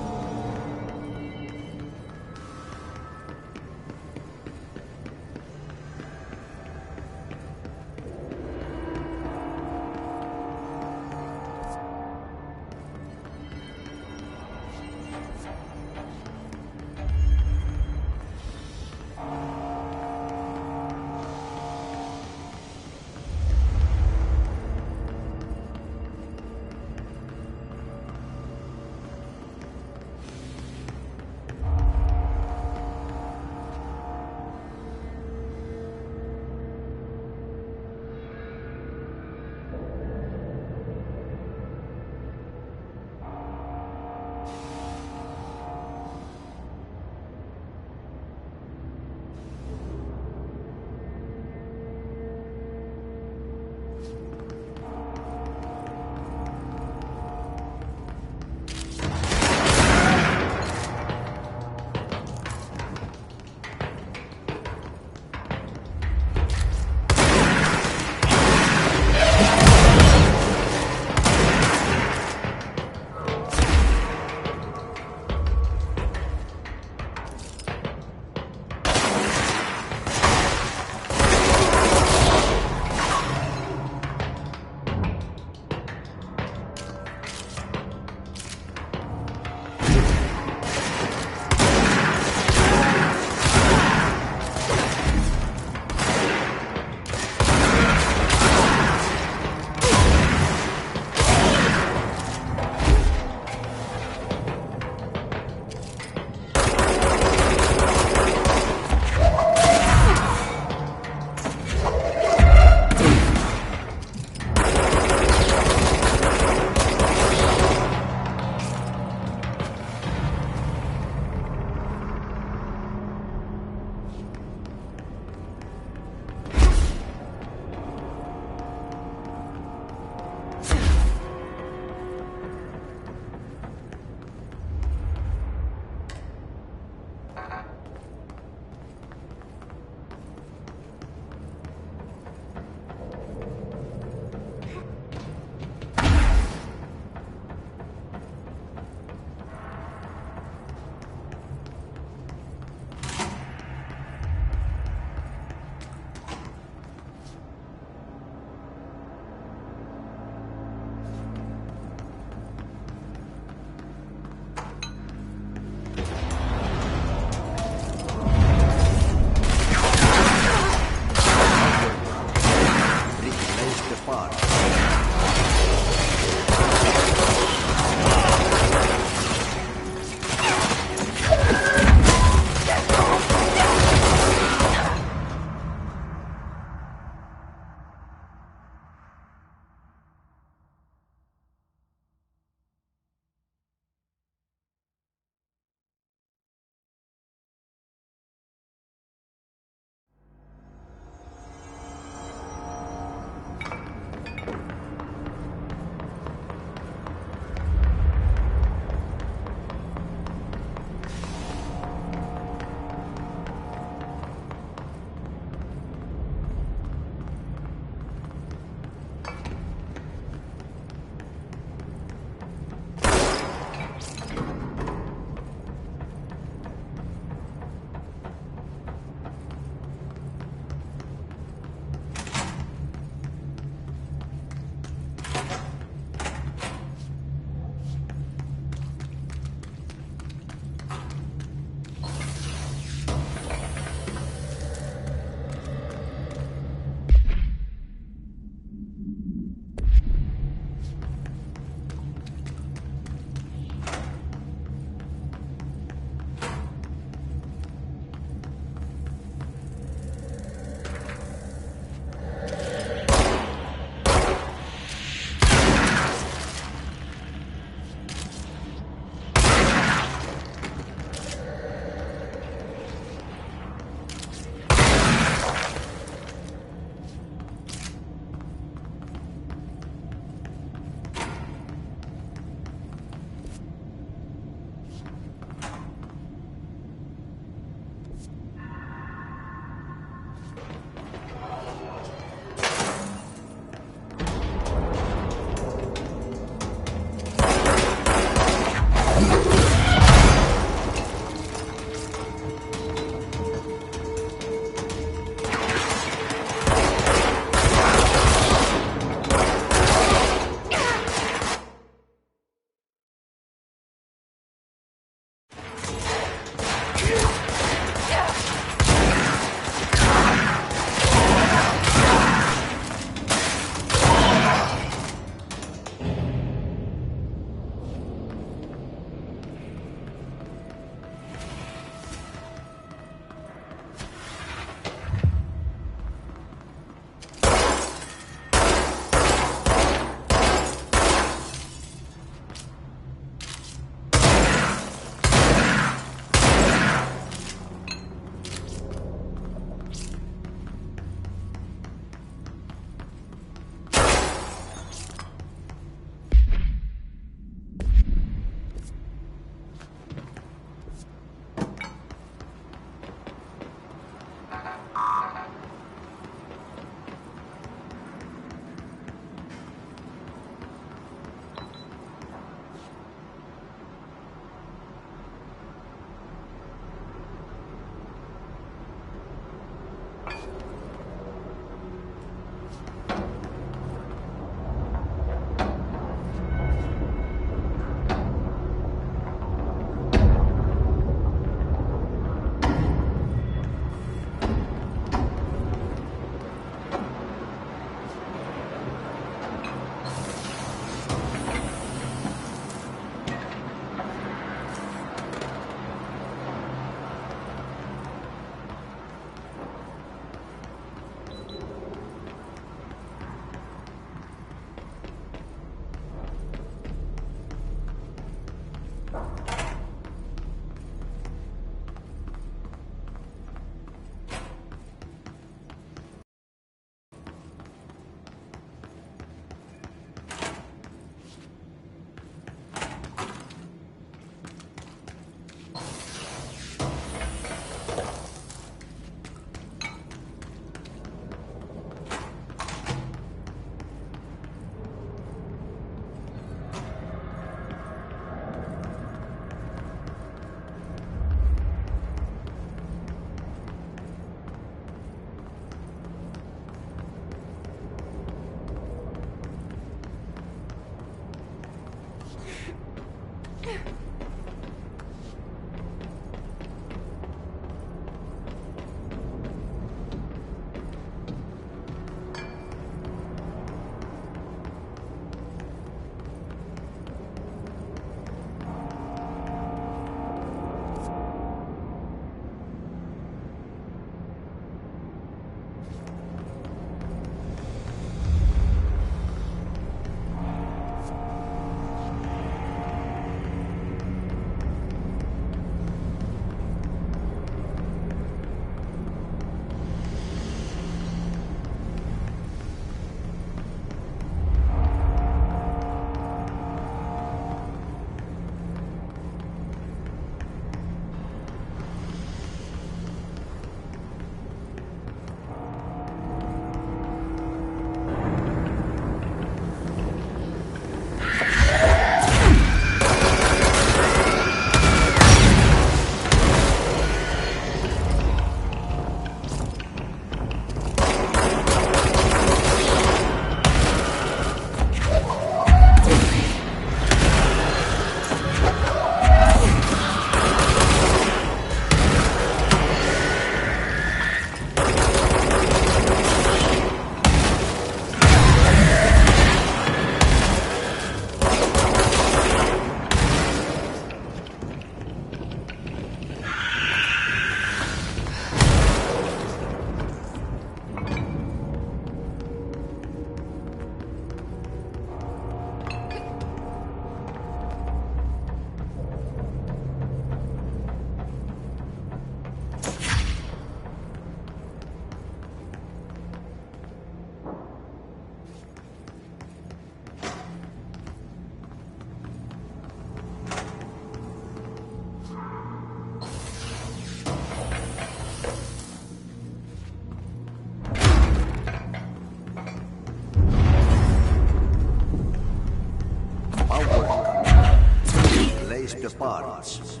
The parts.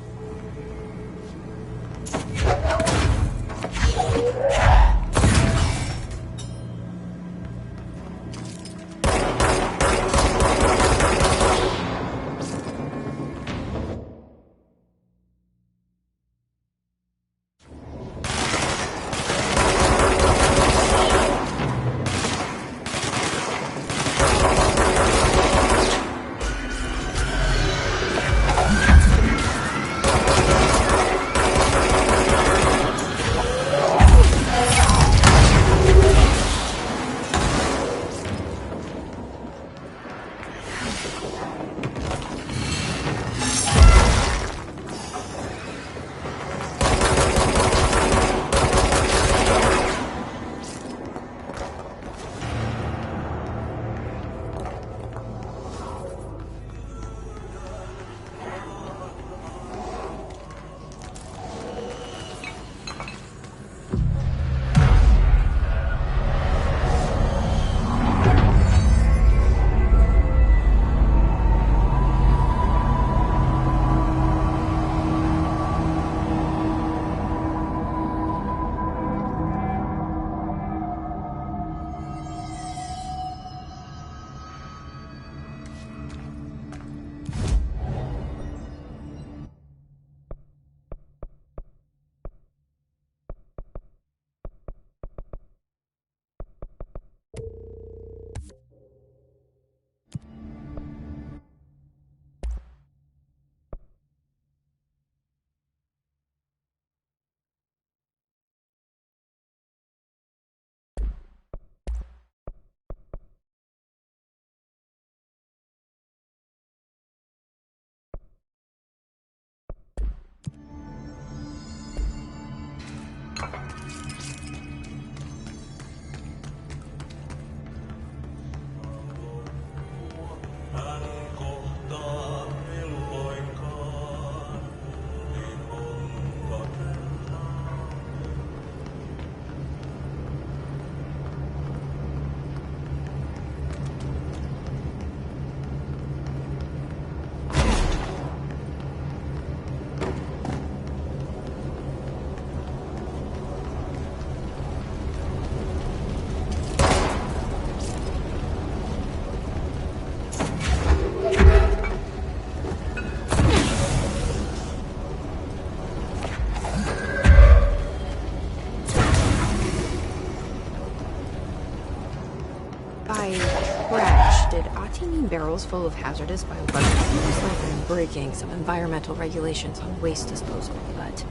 barrels full of hazardous bioweapons, like breaking some environmental regulations on waste disposal. But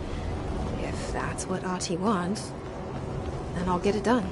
if that's what Ahti wants, then I'll get it done.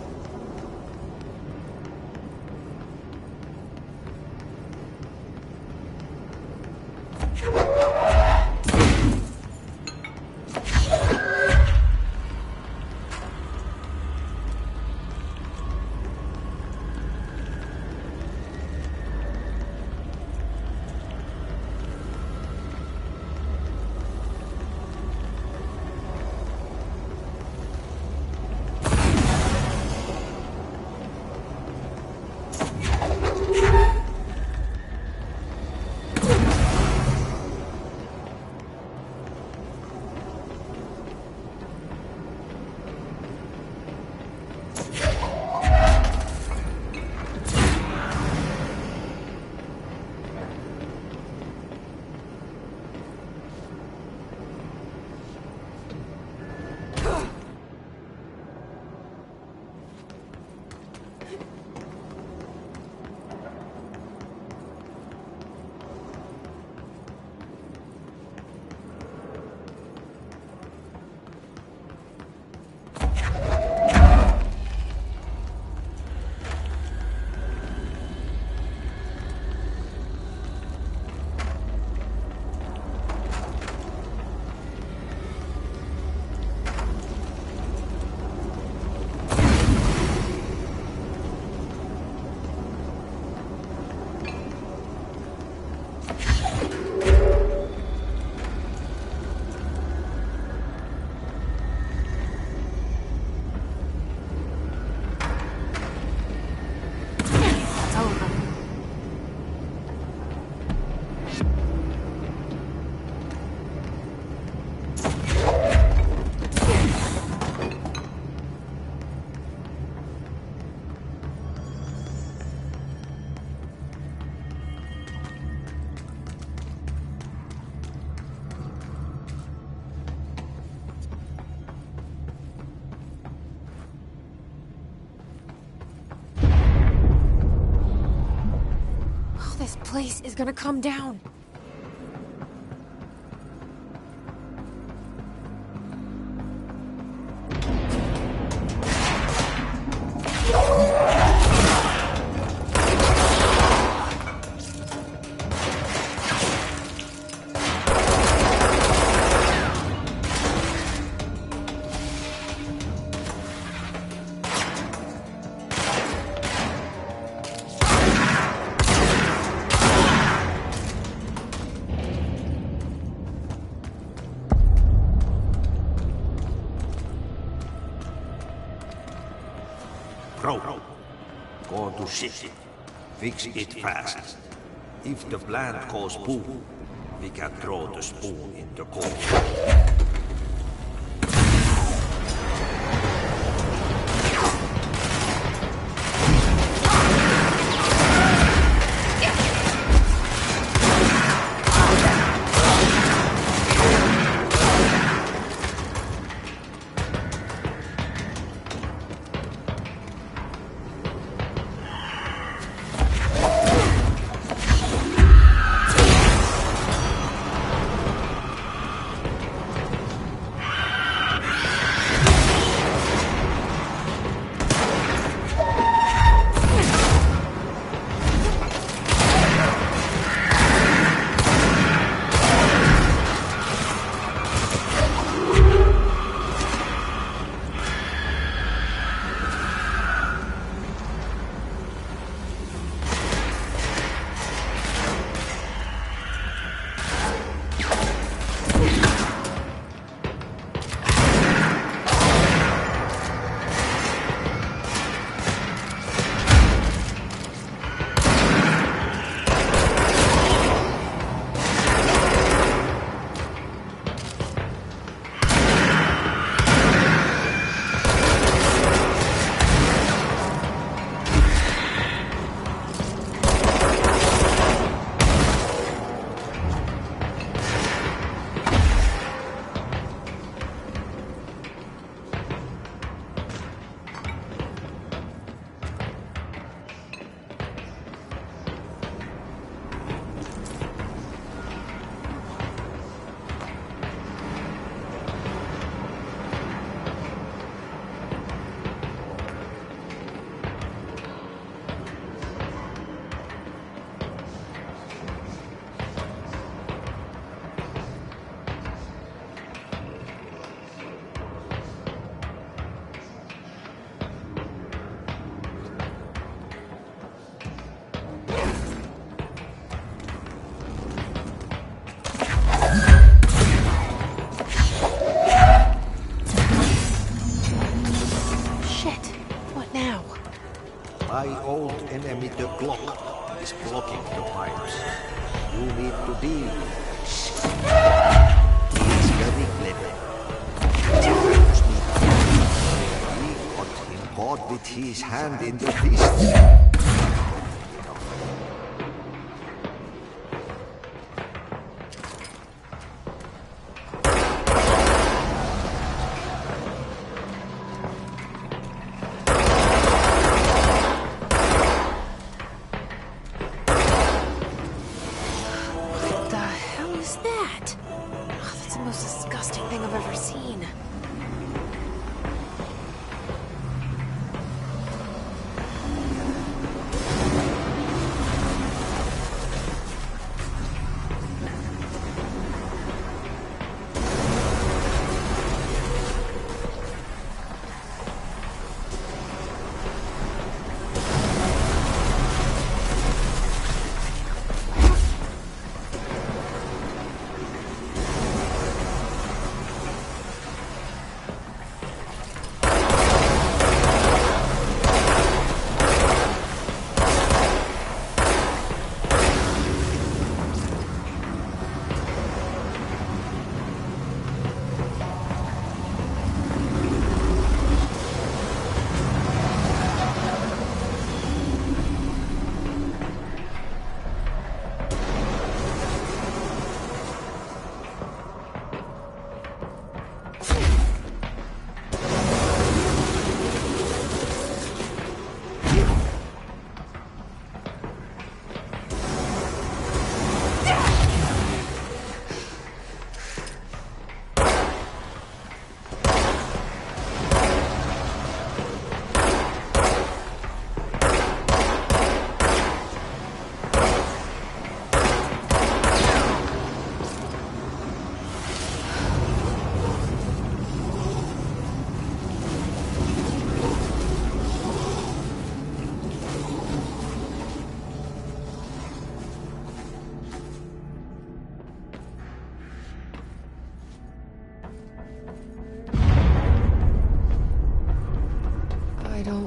This place is gonna come down. Pro. Go to ship. Fix it fast. If the plant goes boom, we can throw the spoon in the coal. The clock is blocking the pipes. You need to deal with it. He is very clever. He got him caught with his hand in the fist.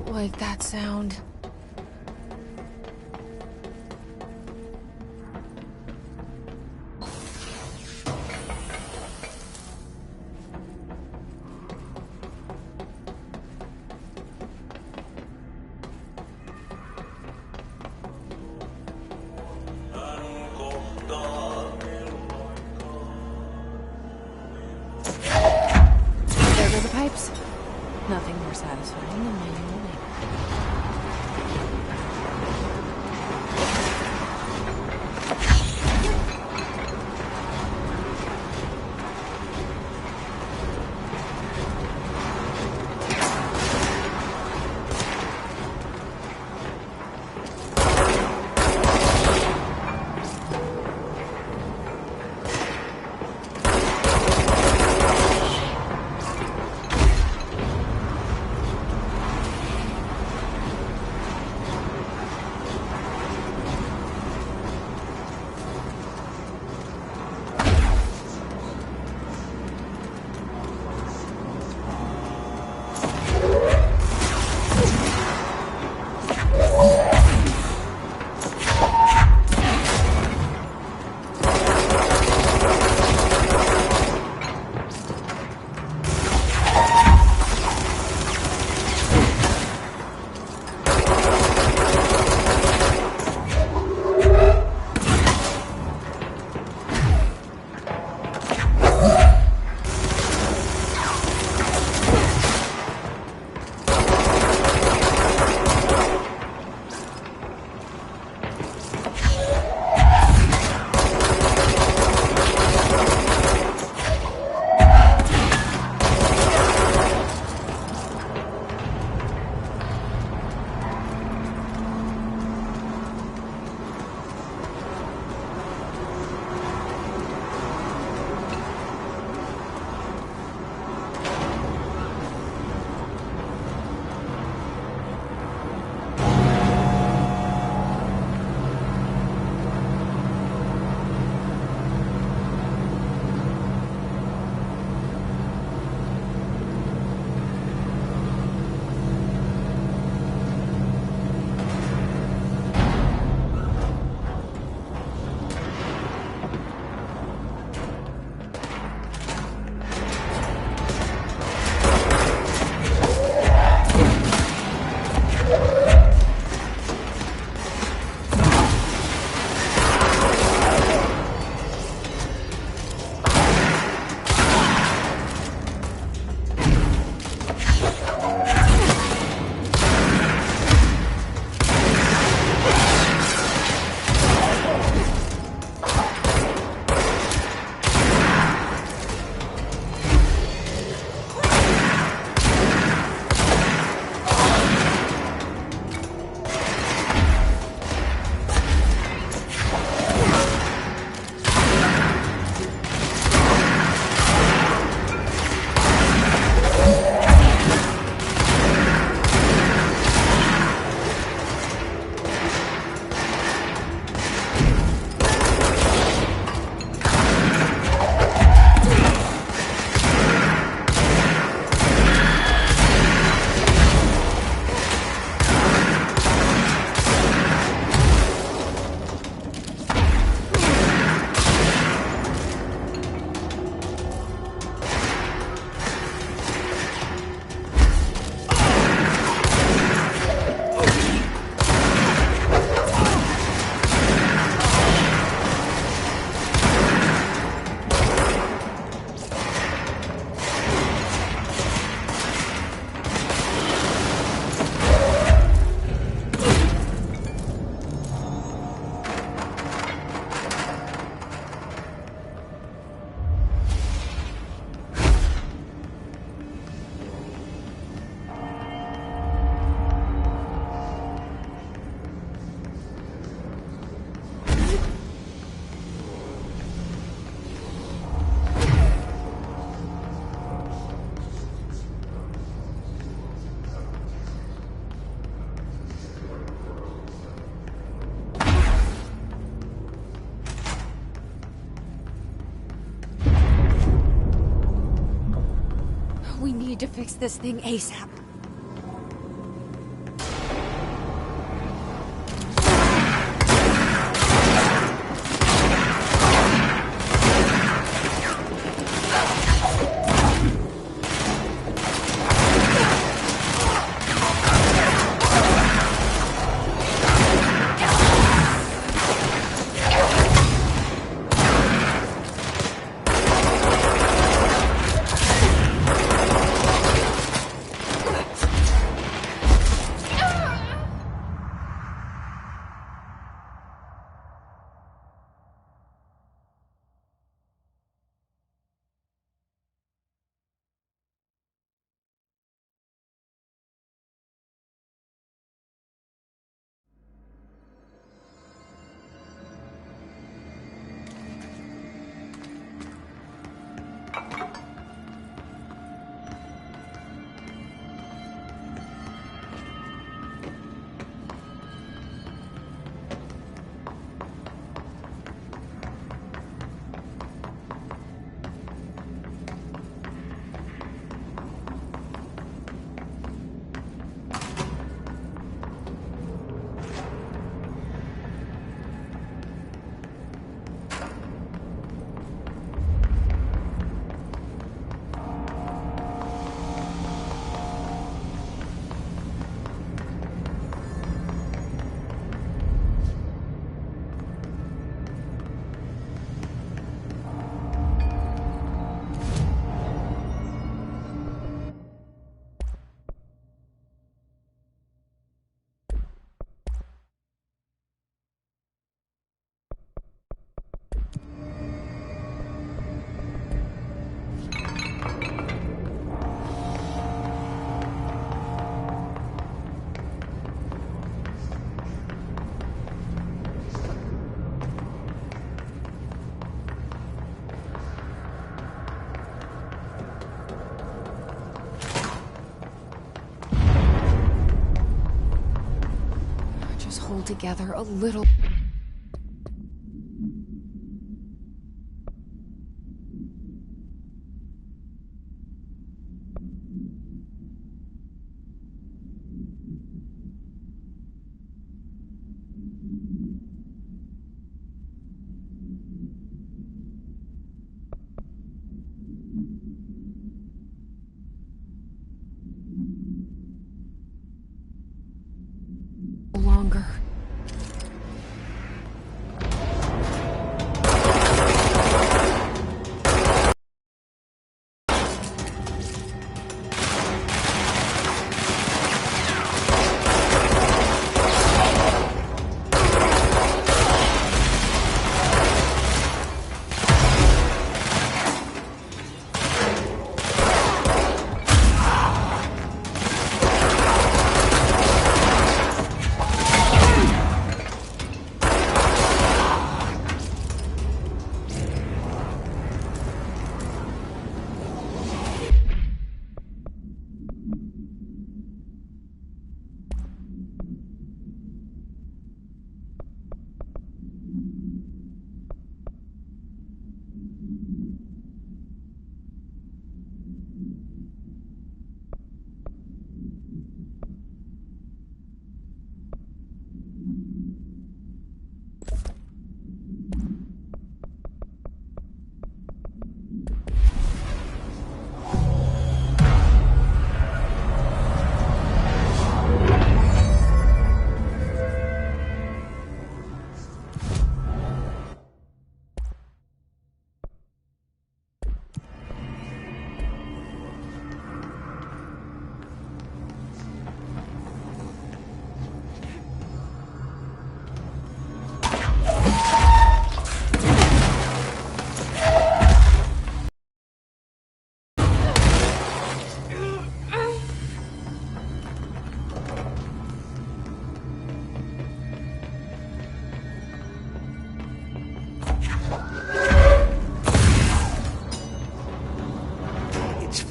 Like that sound. There go the pipes. Nothing more satisfying than manual labor. to fix this thing ASAP. Hold together a little. Longer.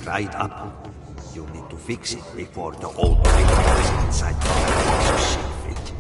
Fried apple. You need to fix it before the old thing inside the package shake it.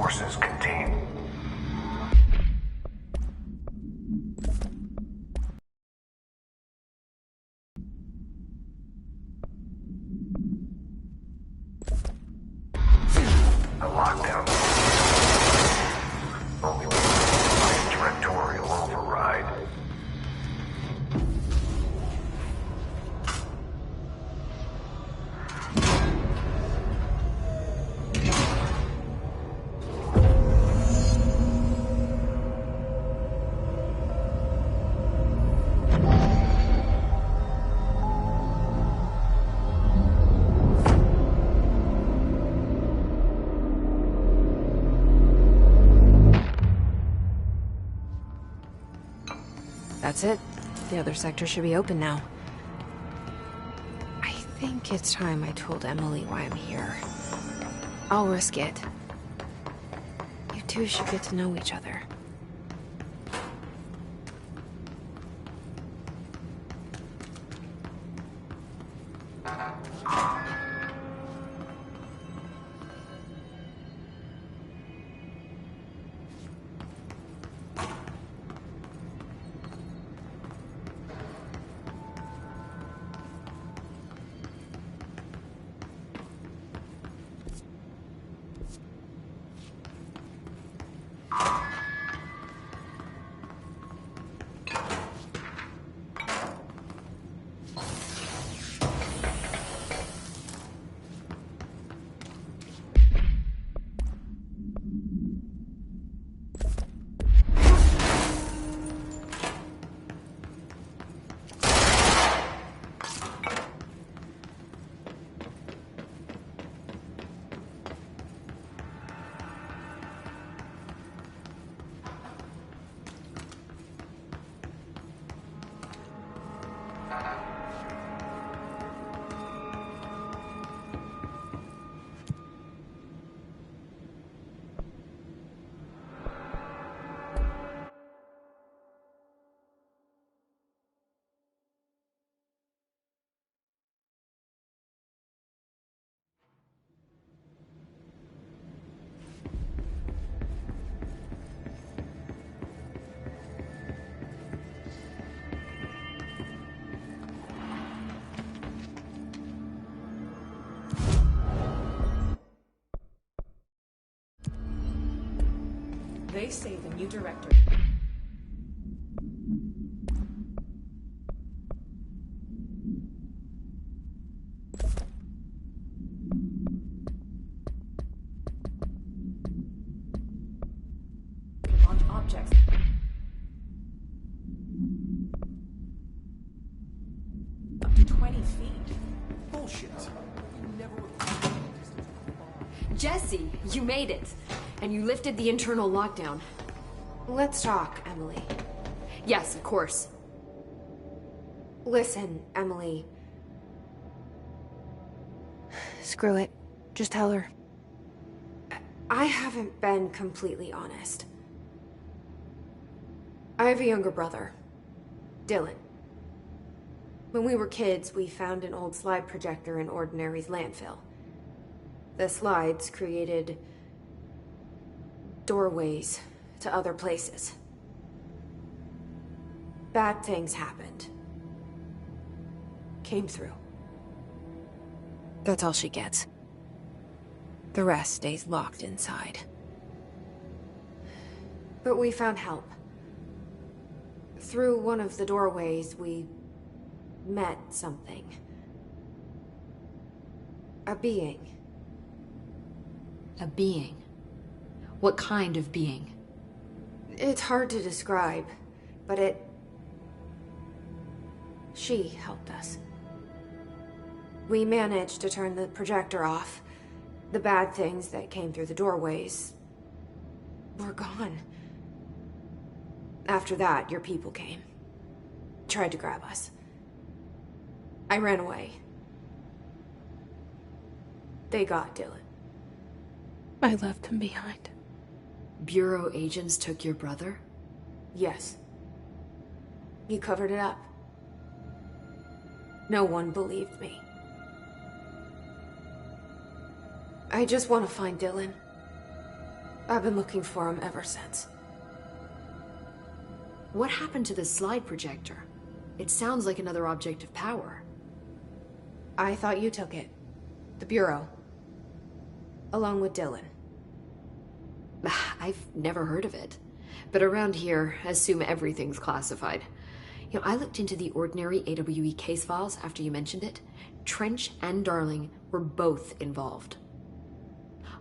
Forces contain. The lockdown. Only by directorial override. That's it. The other sector should be open now. I think it's time I told Emily why I'm here. I'll risk it. You two should get to know each other. They say the new director... launch objects. Up to 20 feet. Bullshit. Jesse, you made it. And you lifted the internal lockdown. Let's talk, Emily. Yes, of course. Listen, Emily. Screw it. Just tell her. I haven't been completely honest. I have a younger brother, Dylan. When we were kids, we found an old slide projector in Ordinary's landfill. The slides created doorways to other places. Bad things happened. Came through. That's all she gets. The rest stays locked inside. But we found help. Through one of the doorways, we met something. A being. A being? What kind of being? It's hard to describe, but she helped us. We managed to turn the projector off. The bad things that came through the doorways were gone. After that, your people came. Tried to grab us. I ran away. They got Dylan. I left him behind. Bureau agents took your brother? Yes. You covered it up. No one believed me. I just want to find Dylan. I've been looking for him ever since. What happened to the slide projector? It sounds like another object of power. I thought you took it. The Bureau. Along with Dylan. I've never heard of it. But around here, assume everything's classified. You know, I looked into the ordinary AWE case files after you mentioned it. Trench and Darling were both involved.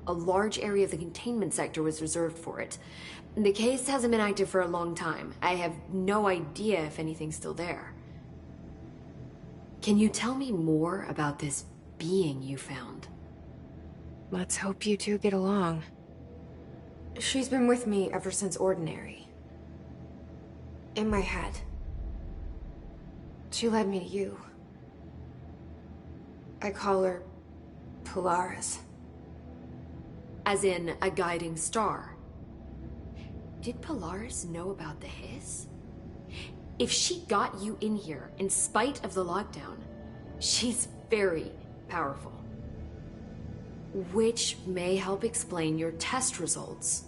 A large area of the containment sector was reserved for it. The case hasn't been active for a long time. I have no idea if anything's still there. Can you tell me more about this being you found? Let's hope you two get along. She's been with me ever since Ordinary. In my head. She led me to you. I call her Polaris. As in a guiding star. Did Polaris know about the hiss? If she got you in here in spite of the lockdown, she's very powerful. Which may help explain your test results.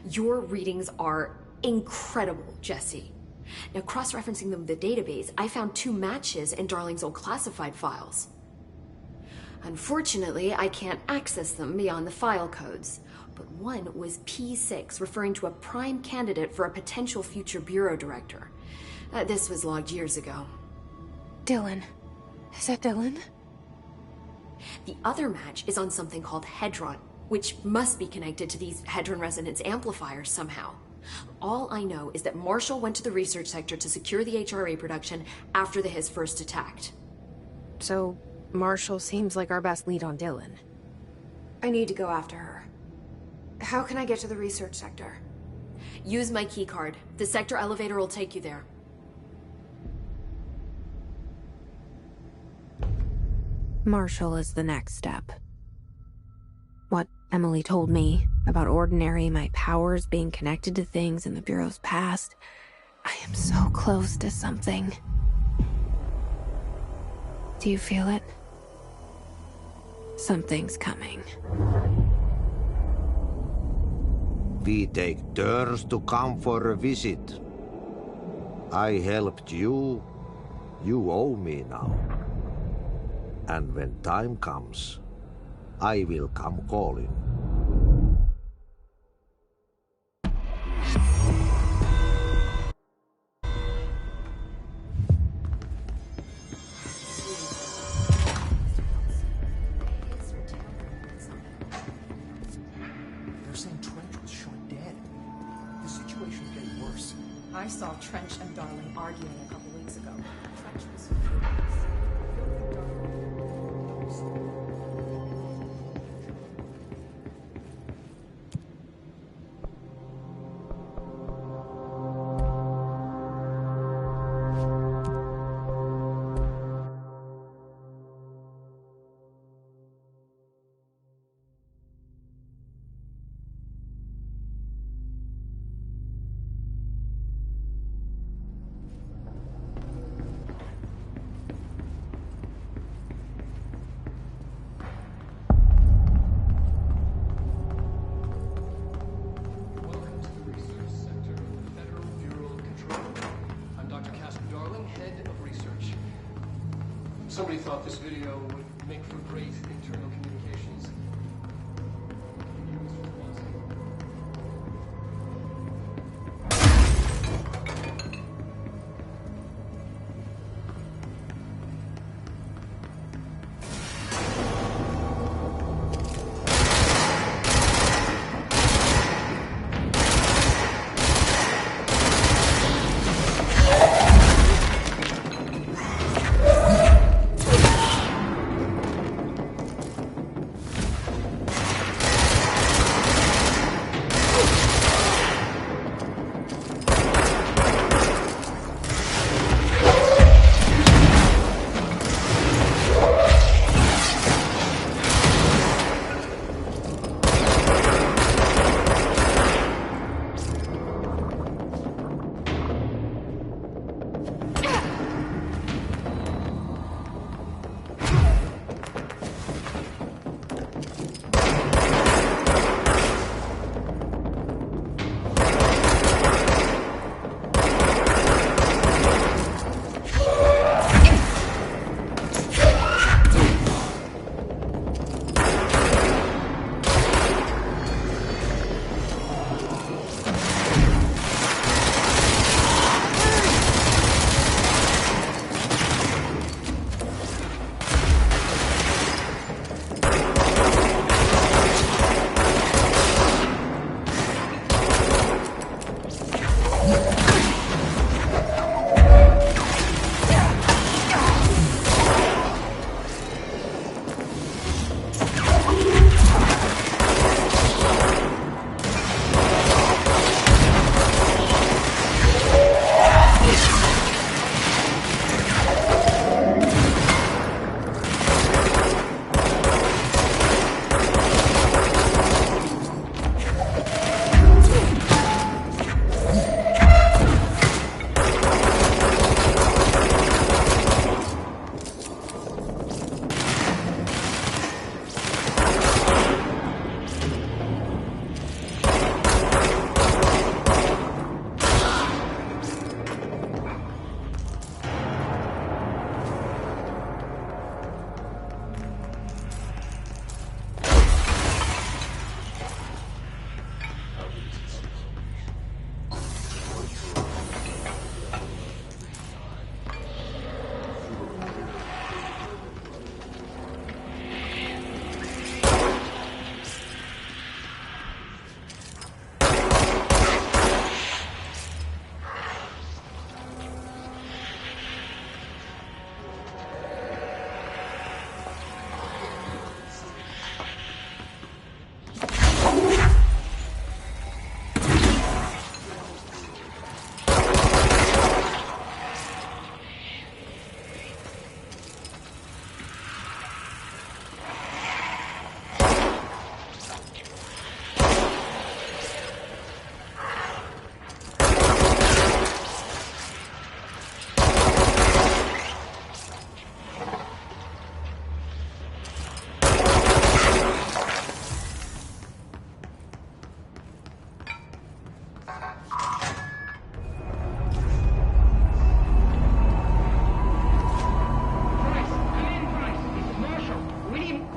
Your readings are incredible, Jesse. Now, cross-referencing them with the database, I found 2 matches in Darling's old classified files. Unfortunately, I can't access them beyond the file codes, but one was P6, referring to a prime candidate for a potential future bureau director. This was logged years ago. Dylan. Is that Dylan? The other match is on something called Hedron, which must be connected to these Hedron resonance amplifiers somehow. All I know is that Marshall went to the research sector to secure the HRA production after the Hiss first attacked. So, Marshall seems like our best lead on Dylan. I need to go after her. How can I get to the research sector? Use my keycard. The sector elevator will take you there. Marshall is the next step. What Emily told me about Ordinary, my powers being connected to things in the Bureau's past, I am so close to something. Do you feel it? Something's coming. We take turns to come for a visit. I helped you. You owe me now. And when time comes, I will come calling. They're saying Trench was shot dead. The situation's getting worse. I saw Trench and Darling arguing a couple weeks ago. Trench was Somebody thought this video would make for great internal communications.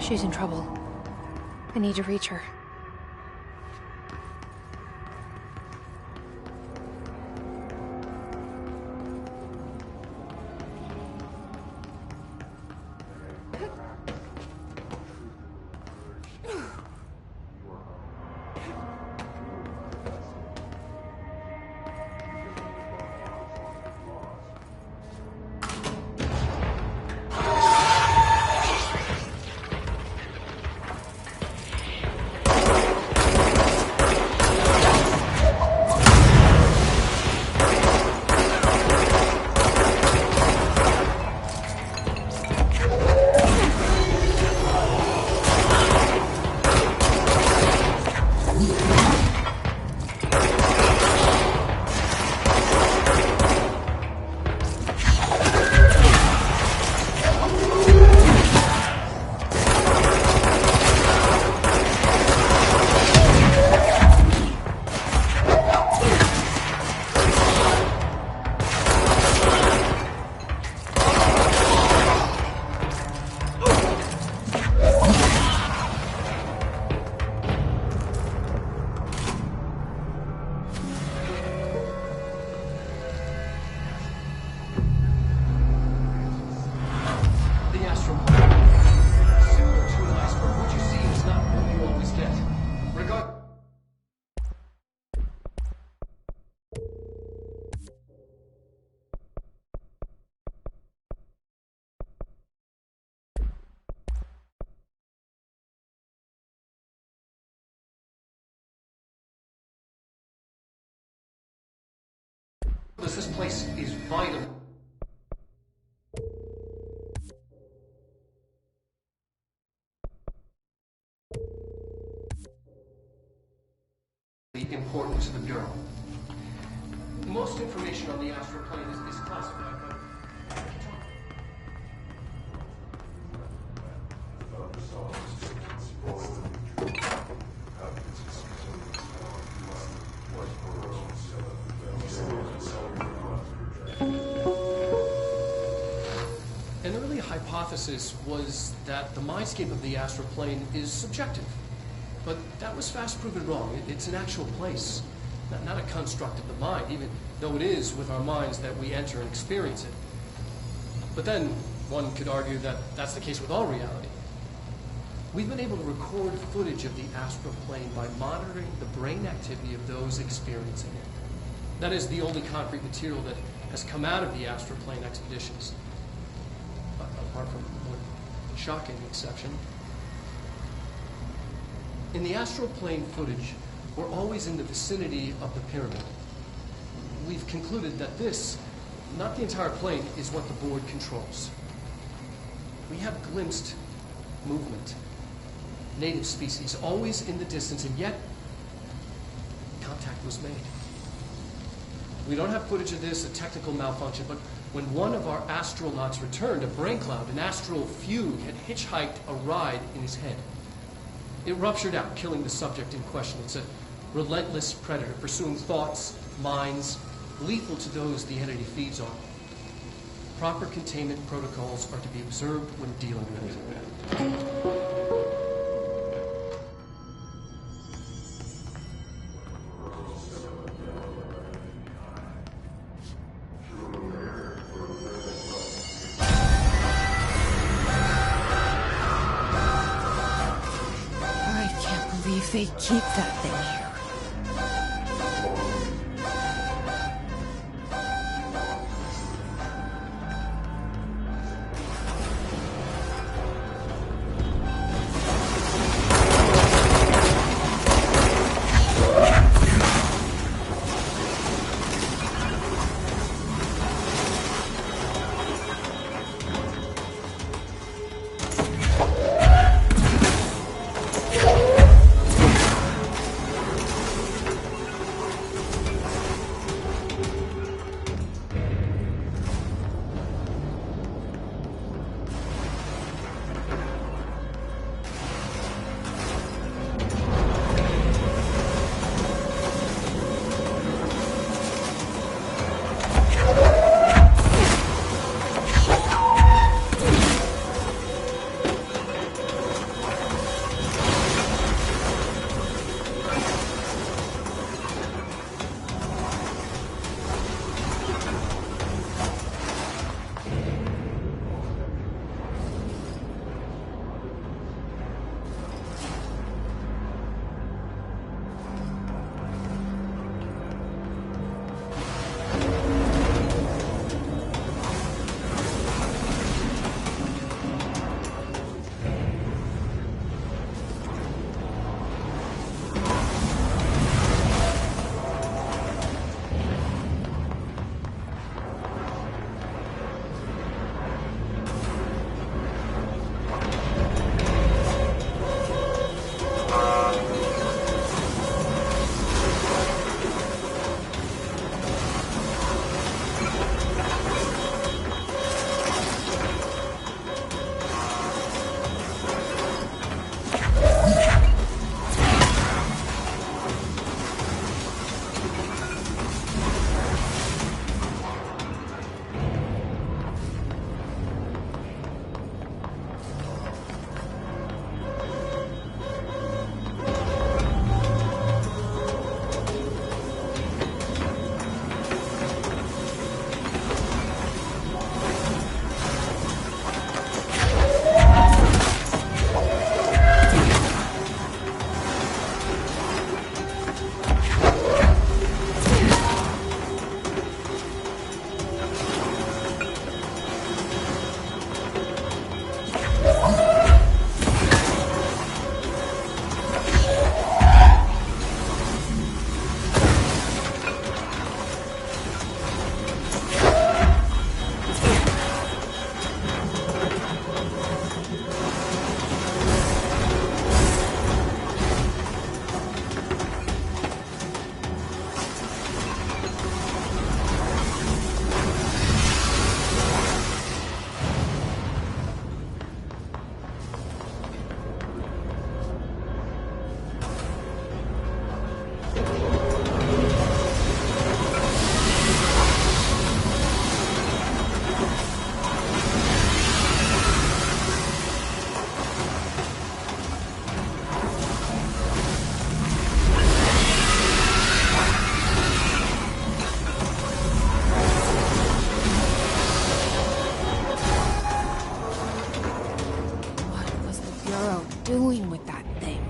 She's in trouble. I need to reach her. This place is vitally important to the Bureau. Most information on the astral plane is classified, but... An early hypothesis was that the mindscape of the astral plane is subjective. But that was fast proven wrong. It's an actual place, not a construct of the mind, even though it is with our minds that we enter and experience it. But then, one could argue that that's the case with all reality. We've been able to record footage of the astral plane by monitoring the brain activity of those experiencing it. That is the only concrete material that has come out of the astral plane expeditions. Apart from one shocking exception. In the astral plane footage, we're always in the vicinity of the pyramid. We've concluded that this, not the entire plane, is what the board controls. We have glimpsed movement, native species, always in the distance, and yet contact was made. We don't have footage of this, a technical malfunction, but when one of our astronauts returned, a brain cloud, an astral fugue, had hitchhiked a ride in his head. It ruptured out, killing the subject in question. It's a relentless predator, pursuing thoughts, minds, lethal to those the entity feeds on. Proper containment protocols are to be observed when dealing with it. They keep that thing here. Bureau doing with that thing?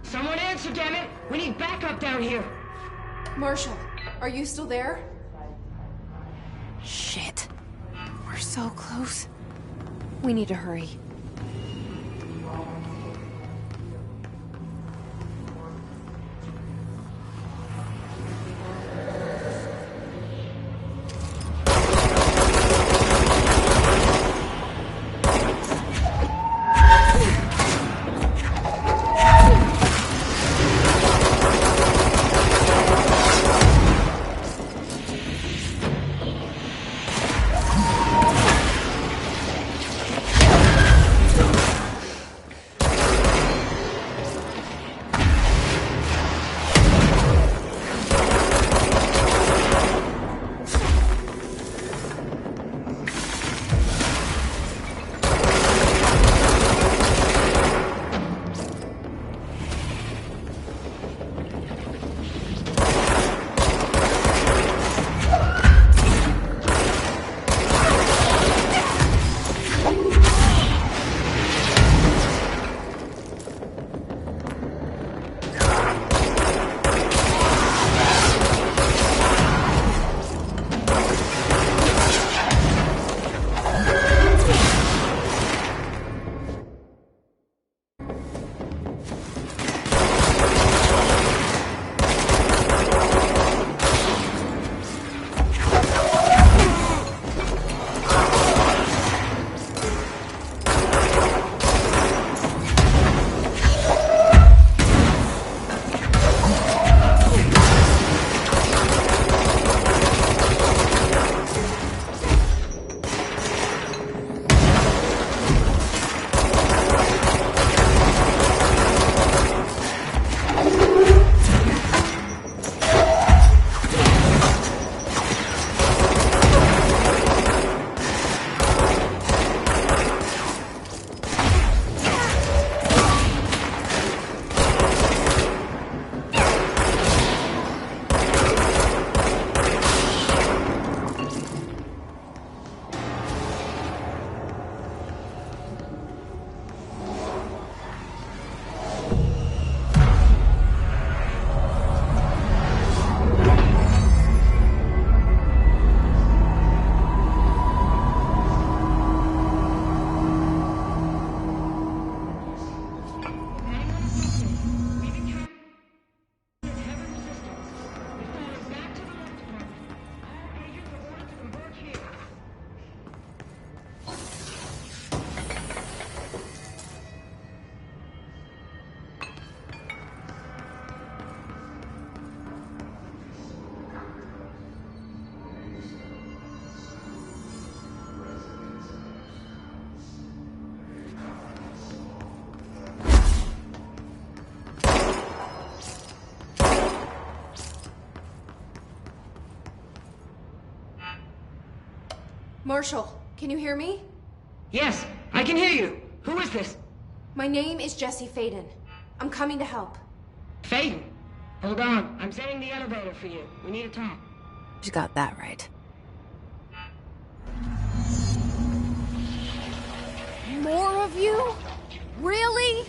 Someone answer, damn it! We need backup down here! Marshall, are you still there? Shit. We're so close. We need to hurry. Marshall, can you hear me? Yes, I can hear you. Who is this? My name is Jesse Faden. I'm coming to help. Faden? Hold on. I'm setting the elevator for you. We need to talk. You got that right. More of you? Really?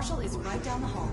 Marshall is right down the hall.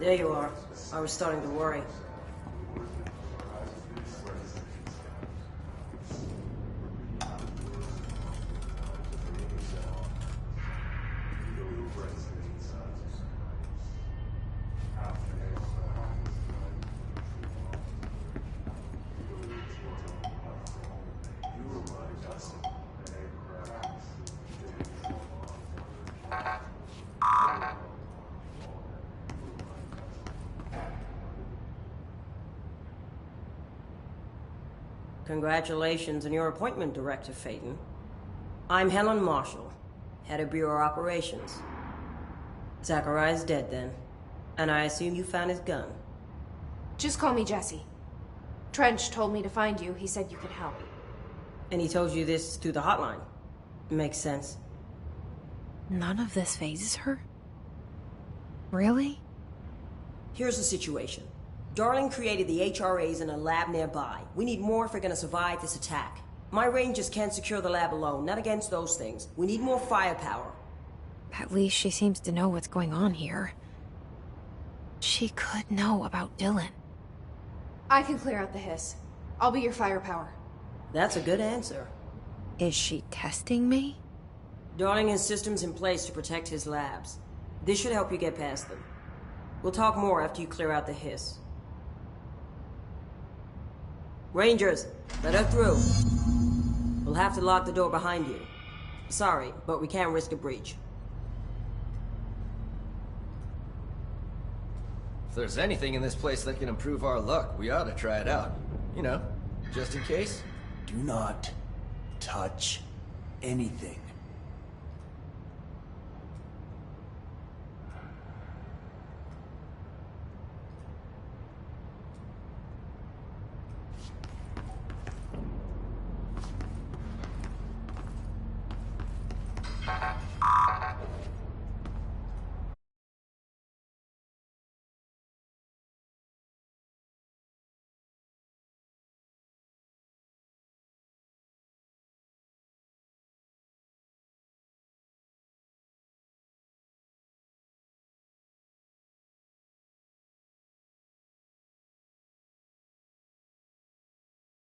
There you are. I was starting to worry. Congratulations on your appointment, Director Phaeton. I'm Helen Marshall, head of Bureau Operations. Zachariah's dead then, and I assume you found his gun. Just call me Jesse. Trench told me to find you. He said you could help. And he told you this through the hotline. Makes sense. None of this phases her? Really? Here's the situation. Darling created the HRAs in a lab nearby. We need more if we're gonna survive this attack. My rangers can't secure the lab alone, not against those things. We need more firepower. At least she seems to know what's going on here. She could know about Dylan. I can clear out the hiss. I'll be your firepower. That's a good answer. Is she testing me? Darling has systems in place to protect his labs. This should help you get past them. We'll talk more after you clear out the hiss. Rangers, let her through. We'll have to lock the door behind you. Sorry, but we can't risk a breach. If there's anything in this place that can improve our luck, we ought to try it out. You know, just in case. Do not touch anything.